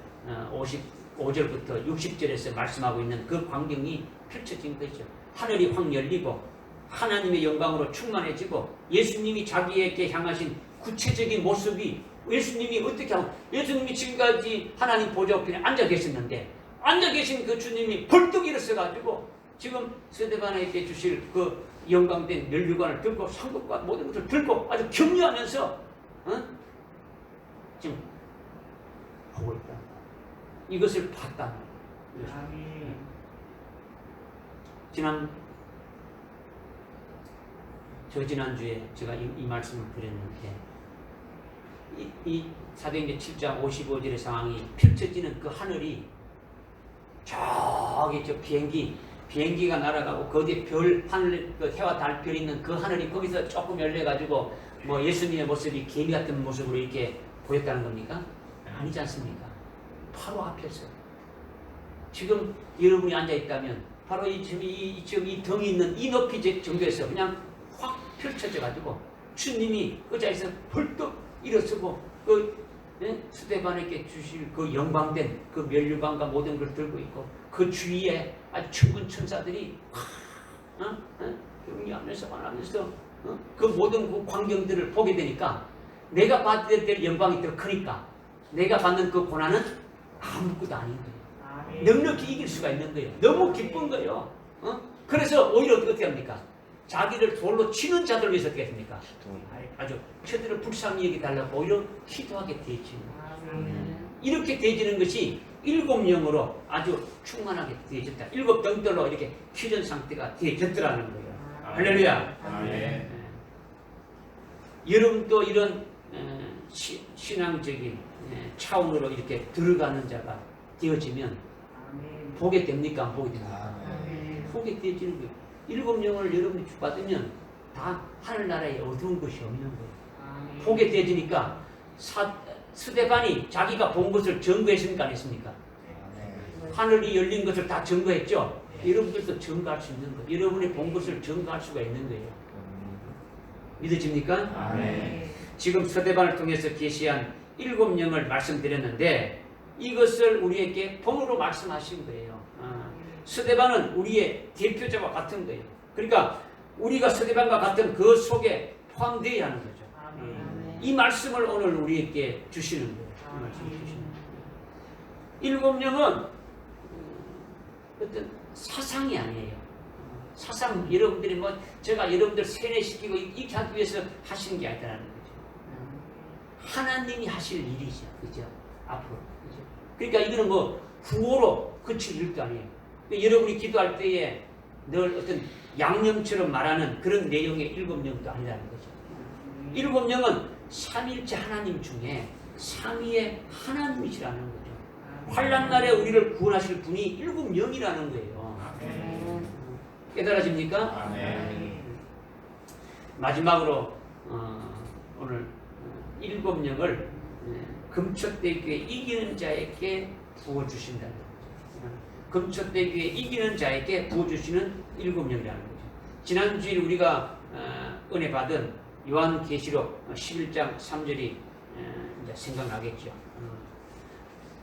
55절부터 60절에서 말씀하고 있는 그 광경이 펼쳐진 거죠. 하늘이 확 열리고 하나님의 영광으로 충만해지고 예수님이 자기에게 향하신 구체적인 모습이 예수님이 어떻게 하고 예수님이 지금까지 하나님 보좌 우편에 앉아 계셨는데 앉아 계신 그 주님이 벌떡 일어서가지고 지금 스데반에게 주실 그 영광된 면류관을 들고 상급과 모든 것을 들고 아주 격려하면서 지금 하고 있다. 이것을 봤다. 지난주에 제가 이 말씀을 드렸는데 이 사도행전 7장 55절의 상황이 펼쳐지는 그 하늘이 저기 저 비행기가 날아가고 거기에 하늘 그 해와 달 별 있는 그 하늘이 거기서 조금 열려가지고 뭐 예수님의 모습이 개미 같은 모습으로 이렇게 보였다는 겁니까? 아니지 않습니까? 바로 앞에서 지금 여러분이 앉아 있다면 바로 지금 이 등이 있는 이 높이 정도에서 그냥 확 펼쳐져 가지고 주님이 그 자리에서 벌떡 일어서고 그 스데반에게 주실 그 영광된 그 면류관과 모든 걸 들고 있고 그 주위에 아주 천군 천사들이 경리하면서 말하면서 그 모든 그 광경들을 보게 되니까 내가 받아야 될 영광이 더 크니까 내가 받는 그 고난은 아무것도 아닌 거예요. 넉넉히 이길 수가 있는 거예요. 너무 기쁜 거예요. 그래서 오히려 어떻게 합니까? 자기를 돌로 치는 자들 위해서 어떻게 했습니까? 아주 저들을 불쌍히 여기달라고 오히려 기도하게 되어지는 거예요. 이렇게 되어지는 것이 일곱 영으로 아주 충만하게 되어졌다. 일곱 등들로 이렇게 퀴전 상태가 되어졌더라는 거예요. 할렐루야. 아멘. 여러분도 이런 신앙적인 차원으로 이렇게 들어가는 자가 되어지면 보게 됩니까? 안 보게 됩니까? 보게 되어지는 거예요. 일곱 영을 여러분이 받으면 다 하늘나라에 어두운 것이 없는 거예요. 보게 되어지니까 스데반이 자기가 본 것을 증거했습니까? 안 했습니까? 하늘이 열린 것을 다 증거했죠? 여러분들도 증거할 수 있는 거예요. 여러분이 본 것을 증거할 수가 있는 거예요. 믿어집니까? 아멘. 지금 스데반을 통해서 계시한 일곱 영을 말씀드렸는데 이것을 우리에게 본으로 말씀하신 거예요. 스데반은 우리의 대표자와 같은 거예요. 그러니까 우리가 스데반과 같은 그 속에 포함되어야 하는 거죠. 이 말씀을 오늘 우리에게 주시는 거예요. 이 말씀을 주시는 거예요. 일곱 영은 어떤 사상이 아니에요. 사상 여러분들이 뭐 제가 여러분들 세뇌시키고 이렇게 하기 위해서 하시는 게 아니라는 거죠. 하나님이 하실 일이죠. 그죠? 앞으로. 그죠? 그러니까 이거는 뭐 구호로 그칠 일도 아니에요. 여러분이 기도할 때에 늘 어떤 양념처럼 말하는 그런 내용의 일곱 영도 아니라는 거죠. 일곱 영은 삼일째 하나님 중에 삼위의 하나님이시라는 거죠. 환난날에 우리를 구원하실 분이 일곱 영이라는 거예요. 깨달아집니까? 아멘. 마지막으로 오늘 일곱 영을 금초대교에 이기는 자에게 부어주신다는 거죠. 금초대교에 이기는 자에게 부어주시는 일곱 영이라는 거죠. 지난주에 우리가 은혜 받은 요한계시록 11장 3절이 이제 생각나겠죠.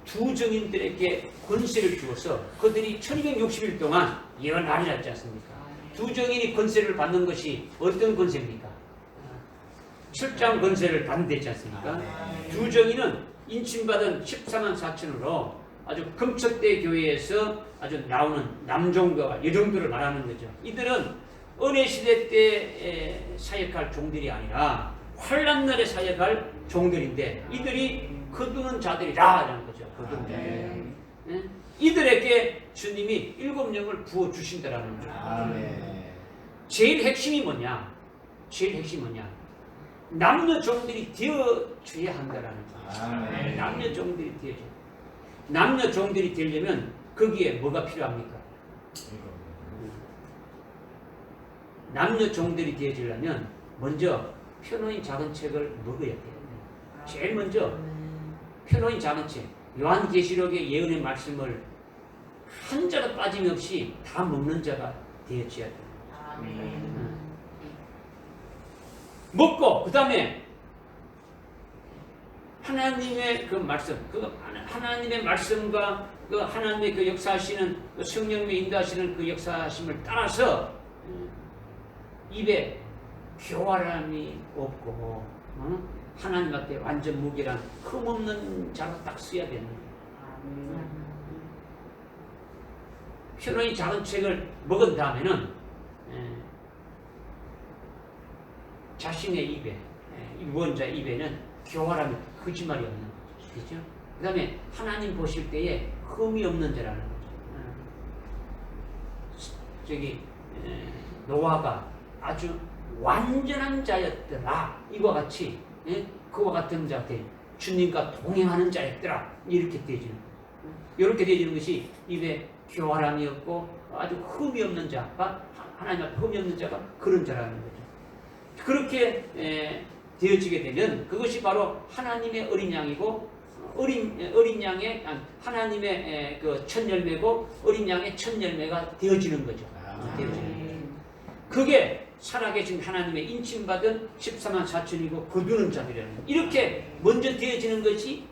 두 정인들에게 권세를 주어서 그들이 1260일 동안 예언하리라 했지 않습니까? 두 정인이 권세를 받는 것이 어떤 권세입니까? 철장 권세를 받는 데 있지 않습니까? 두 정인은 인침받은 14만 4천으로 아주 금초대 교회에서 아주 나오는 남종교와 여종교를 말하는 거죠. 이들은 은혜 시대 때 사역할 종들이 아니라 환난날에 사역할 종들인데 이들이 거두는 자들이라는 거죠. 거두는 자들. 이들에게 주님이 일곱 영을 부어 주신다라는 거죠. 제일 핵심이 뭐냐? 제일 핵심이 뭐냐? 남녀 종들이 되어줘야 한다라는 거죠. 남녀 종들이 되어줘. 남녀 종들이 되려면 거기에 뭐가 필요합니까? 남녀 종들이 되어지려면 먼저 펴놓인 작은 책을 먹어야 돼요. 제일 먼저 펴놓인 작은 책. 요한계시록의 예언의 말씀을 한 자도 빠짐없이 다 먹는 자가 되어져야 돼. 아멘. 먹고 그 다음에 하나님의 그 말씀, 그 하나님의 말씀과 그 하나님의 그 역사하시는 그 성령님의 인도하시는 그 역사하심을 따라서 입에 교활함이 없고 하나님 앞에 완전 무결한 흠없는 자로 딱 써야 되는 거예요. 편안히 작은 책을 먹은 다음에는 자신의 입에 유언자 입에는 교활함이 거짓말이 없는 거죠. 그렇죠? 그 다음에 하나님 보실 때에 흠이 없는 자라는 거죠. 저기 노아가 아주 완전한 자였더라. 이와 같이 그와 같은 자들 주님과 동행하는 자였더라. 이렇게 되어지는 거예요. 이렇게 되어지는 것이 입에 교활함이 없고 아주 흠이 없는 자가 하나님 앞에 흠이 없는 자가 그런 자라는 거죠. 그렇게 되어지게 되면 그것이 바로 하나님의 어린 양이고 어린 양의 하나님의 그 첫 열매고 어린 양의 첫 열매가 되어지는 거죠. 되어지는 거죠. 그게 살아계신 하나님의 인침받은 14만 4천이고 거두는 자들이라는 거예요. 이렇게 먼저 되어지는 것이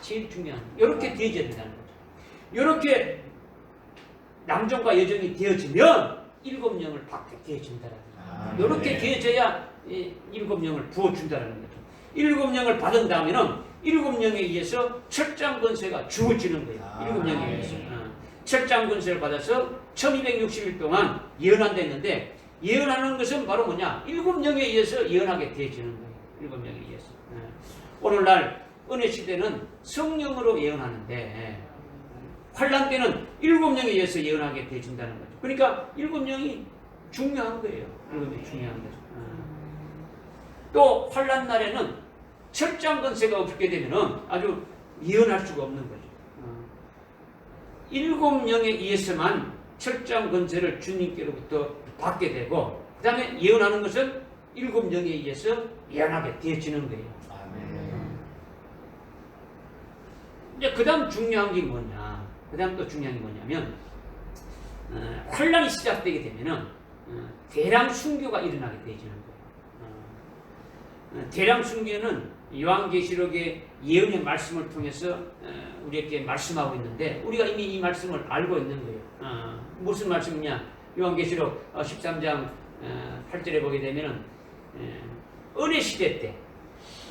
제일 중요한 거예요. 이렇게 되어져야 된다는 거죠. 이렇게 남종과 여종이 되어지면 일곱 영을 받게 되어진다라는 거예요. 이렇게 되어져야 일곱 영을 부어준다는 거죠. 일곱 영을 받은 다음에는 일곱 영에 의해서 철장 권세가 주어지는 거예요. 일곱 영에 의해서. 철장 권세를 받아서 1260일 동안 예언한다 했는데 예언하는 것은 바로 뭐냐? 일곱 영에 의해서 예언하게 되어지는 거예요. 일곱 영에 의해서. 오늘날 은혜 시대는 성령으로 예언하는데 환란 때는 일곱 영에 의해서 예언하게 되어진다는 거죠. 그러니까 일곱 영이 중요한 거예요. 일곱 영이 중요한 거죠. 또 환란 날에는 철장 권세가 없게 되면은 아주 예언할 수가 없는 거죠. 일곱 영에 의해서만 철장 권세를 주님께로부터 받게 되고 그 다음에 예언하는 것은 일곱 영에 의해서 예언하게 되어지는 거예요. 이제 그 다음 중요한 게 뭐냐? 그 다음 또 중요한 게 뭐냐면 환란이 시작되게 되면은 대량 순교가 일어나게 되어지는 거예요. 대량 순교는 요한계시록의 예언의 말씀을 통해서 우리에게 말씀하고 있는데 우리가 이미 이 말씀을 알고 있는 거예요. 무슨 말씀이냐? 요한계시록 13장 8절에 보게 되면은 은혜 시대 때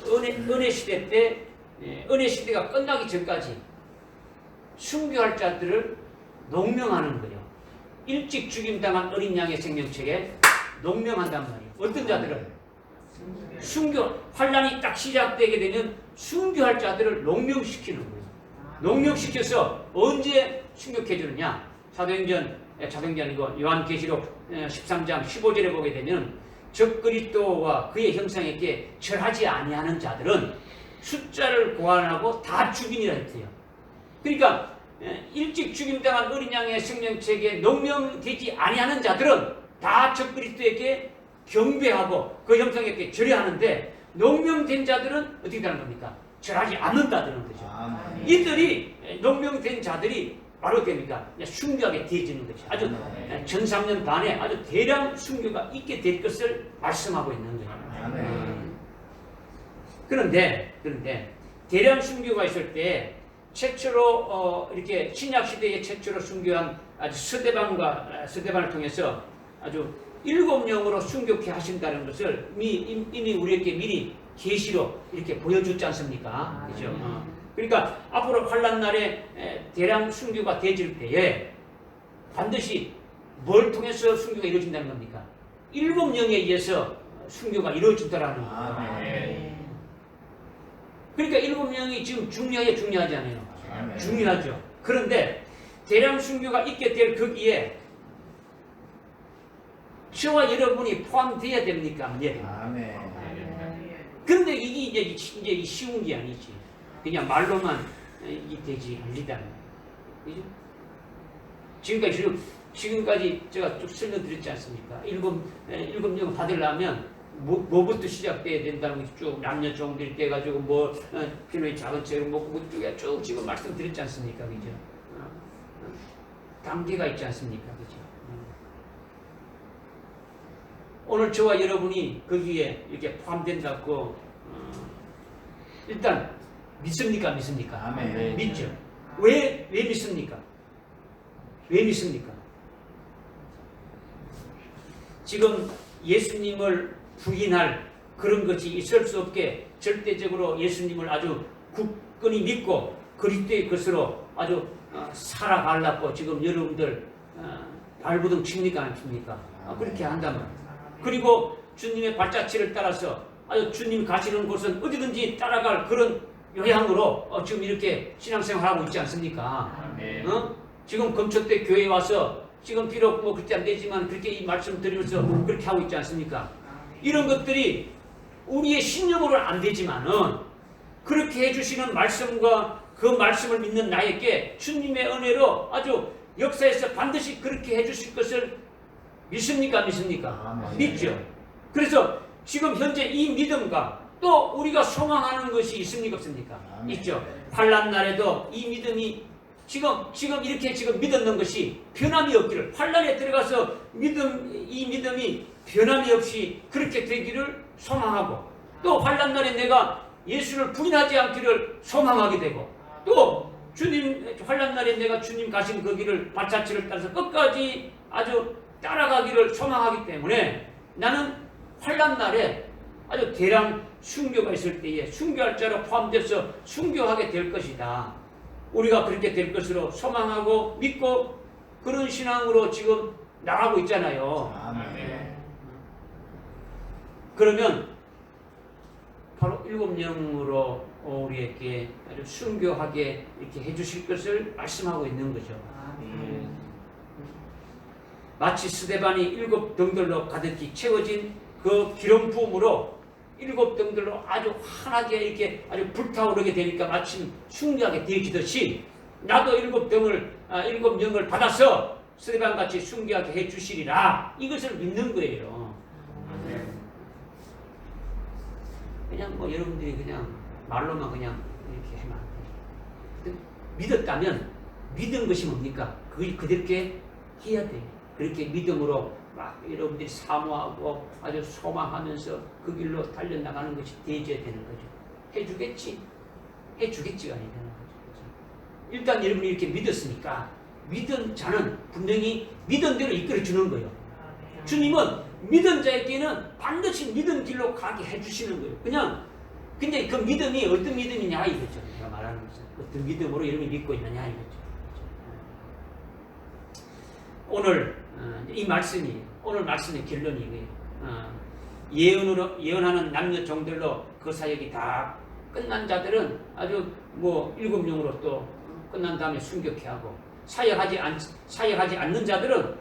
은혜 시대 때 은혜 시대가 끝나기 전까지 순교할 자들을 농명하는 거예요. 일찍 죽임당한 어린 양의 생명책에 농명한단 말이에요. 어떤 자들을? 순교, 환란이 딱 시작되게 되면 순교할 자들을 농명시키는 거예요. 농명시켜서 언제 순교해 주느냐? 사도행전이 아니고 요한계시록 13장 15절에 보게 되면 적그리스도와 그의 형상에게 절하지 아니하는 자들은 숫자를 고안하고 다 죽이니라 했어요. 그러니까 일찍 죽임당한 어린 양의 생명책에 농명되지 아니하는 자들은 다 적그리스도에게 경배하고 그 형상에게 절하는데 농명된 자들은 어떻게 되는 겁니까? 절하지 않는다는 거죠. 이들이 농명된 자들이 바로 됩니까? 순교하게 되어지는 거죠. 아주 전 3년 반에 아주 대량 순교가 있게 될 것을 말씀하고 있는 거예요. 그런데 대량 순교가 있을 때 최초로 이렇게 신약 시대에 최초로 순교한 아주 스데반을 통해서 아주 7영으로 순교케 하신다는 것을 이미 우리에게 미리 계시로 이렇게 보여줬지 않습니까? 그죠? 그러니까 앞으로 환란 날에 대량 순교가 되어질 때에 반드시 뭘 통해서 순교가 이루어진다는 겁니까? 7영에 의해서 순교가 이루어진다라는 거예요. 그러니까 7영이 지금 중요하지 않아요? 중요하죠. 그런데 대량 순교가 있게 될 거기에 저와 여러분이 포함되어야 됩니까? 그런데 이게 이제 쉬운 게 아니지. 그냥 말로만 되지 않는다는 거예요. 지금까지 제가 쭉 설명드렸지 않습니까? 일곱 영 받으려면 뭐부터 시작돼야 된다는 것이 쭉 남녀 종들이 돼가지고 뭐 피노의 작은 책을 먹고 쭉 지금 말씀드렸지 않습니까, 그죠? 단계가 있지 않습니까, 그죠? 오늘 저와 여러분이 거기에 이렇게 포함된다고 일단 믿습니까, 믿습니까? 아멘. 믿죠. 왜 믿습니까? 왜 믿습니까? 지금 예수님을 부인할 그런 것이 있을 수 없게 절대적으로 예수님을 아주 굳건히 믿고 그리스도의 것으로 아주 살아가려고 지금 여러분들 발부둥 칩니까, 안 칩니까? 그렇게 한다면, 그리고 주님의 발자취를 따라서 아주 주님 가시는 곳은 어디든지 따라갈 그런 요양으로 지금 이렇게 신앙생활하고 있지 않습니까? 지금 검초대 교회에 와서 지금 비록 뭐 그렇게 안 되지만 그렇게 이 말씀 드리면서 그렇게 하고 있지 않습니까? 이런 것들이 우리의 신념으로는 안 되지만은 그렇게 해주시는 말씀과 그 말씀을 믿는 나에게 주님의 은혜로 아주 역사에서 반드시 그렇게 해주실 것을 믿습니까? 믿습니까? 믿죠. 그래서 지금 현재 이 믿음과 또 우리가 소망하는 것이 있습니까? 없습니까? 있죠. 환난 날에도 이 믿음이 지금 이렇게 지금 믿었는 것이 변함이 없기를, 환난에 들어가서 이 믿음이 변함이 없이 그렇게 되기를 소망하고, 또 환난 날에 내가 예수를 부인하지 않기를 소망하게 되고, 또 주님 환난 날에 내가 주님 가신 그 길을 발자취를 따라서 끝까지 아주 따라가기를 소망하기 때문에 나는 환난 날에 아주 대량 순교가 있을 때에 순교할 자로 포함돼서 순교하게 될 것이다. 우리가 그렇게 될 것으로 소망하고 믿고 그런 신앙으로 지금 나가고 있잖아요. 아멘. 그러면 바로 7영으로 우리에게 아주 순교하게 이렇게 해주실 것을 말씀하고 있는 거죠. 마치 스데반이 7등들로 가득히 채워진 그 기름 부음으로 7등들로 아주 환하게 이렇게 아주 불타오르게 되니까 마침 순교하게 되어지듯이 나도 7영을 받아서 스데반같이 순교하게 해주시리라, 이것을 믿는 거예요. 그냥 뭐 여러분들이 그냥 말로만 그냥 이렇게 하면 안 돼요. 믿었다면 믿은 것이 뭡니까? 그걸 그렇게 해야 돼요. 그렇게 믿음으로 막 여러분들이 사모하고 아주 소망하면서 그 길로 달려나가는 것이 되어져야 되는 거죠. 해주겠지가 아니라 일단 여러분이 이렇게 믿었으니까 믿은 자는 분명히 믿은 대로 이끌어주는 거예요. 주님은 믿은 자에게는 반드시 믿은 길로 가게 해주시는 거예요. 그냥 근데 그 믿음이 어떤 믿음이냐 이거죠. 제가 말하는 것은 어떤 믿음으로 여러분이 믿고 있느냐 이거죠. 오늘 이 말씀이 오늘 말씀의 결론이 이거예요. 예언하는 남녀 종들로 그 사역이 다 끝난 자들은 아주 뭐 7영으로 또 끝난 다음에 순교케 하고, 사역하지 않는 자들은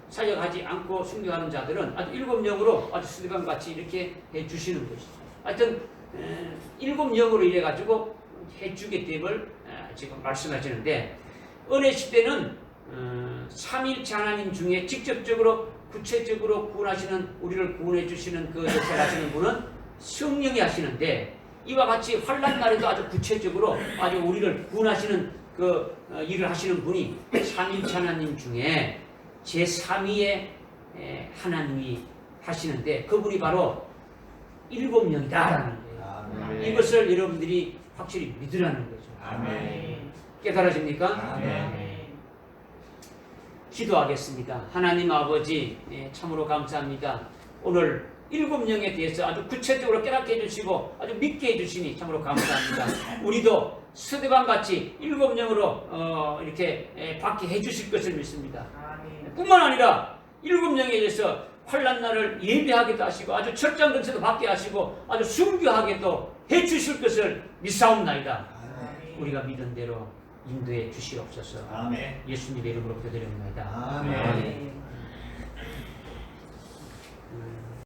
사역하지 않고 순교하는 자들은 아주 7영으로 아주 스데반 같이 이렇게 해주시는 것이죠. 하여튼 7영으로 이래 가지고 해주게 됨을 지금 말씀하시는데, 은혜 시대는 삼위일체 하나님 중에 직접적으로 구체적으로 우리를 구원해 주시는 그 역사를 하시는 분은 성령이 하시는데, 이와 같이 환난 날에도 아주 구체적으로 아주 우리를 구원하시는 그 일을 하시는 분이 삼위일체 하나님 중에 제3위의 하나님이 하시는데, 그분이 바로 7명이다라는 거예요. 아멘. 이것을 여러분들이 확실히 믿으라는 거죠. 아멘. 깨달아집니까? 아멘. 기도하겠습니다. 하나님 아버지, 참으로 감사합니다. 오늘 7명에 대해서 아주 구체적으로 깨닫게 해주시고 아주 믿게 해주시니 참으로 감사합니다. 우리도 스데반같이 7명으로 이렇게 받게 해주실 것을 믿습니다. 뿐만 아니라 7명에 대해서 환난날을 예배하기도 하시고 아주 철장 근처도 받게 하시고 아주 순교하게도 해주실 것을 믿사옵나이다. 우리가 믿은 대로 인도해 주시옵소서. 아멘. 예수님의 이름으로 기도드립니다. 아멘.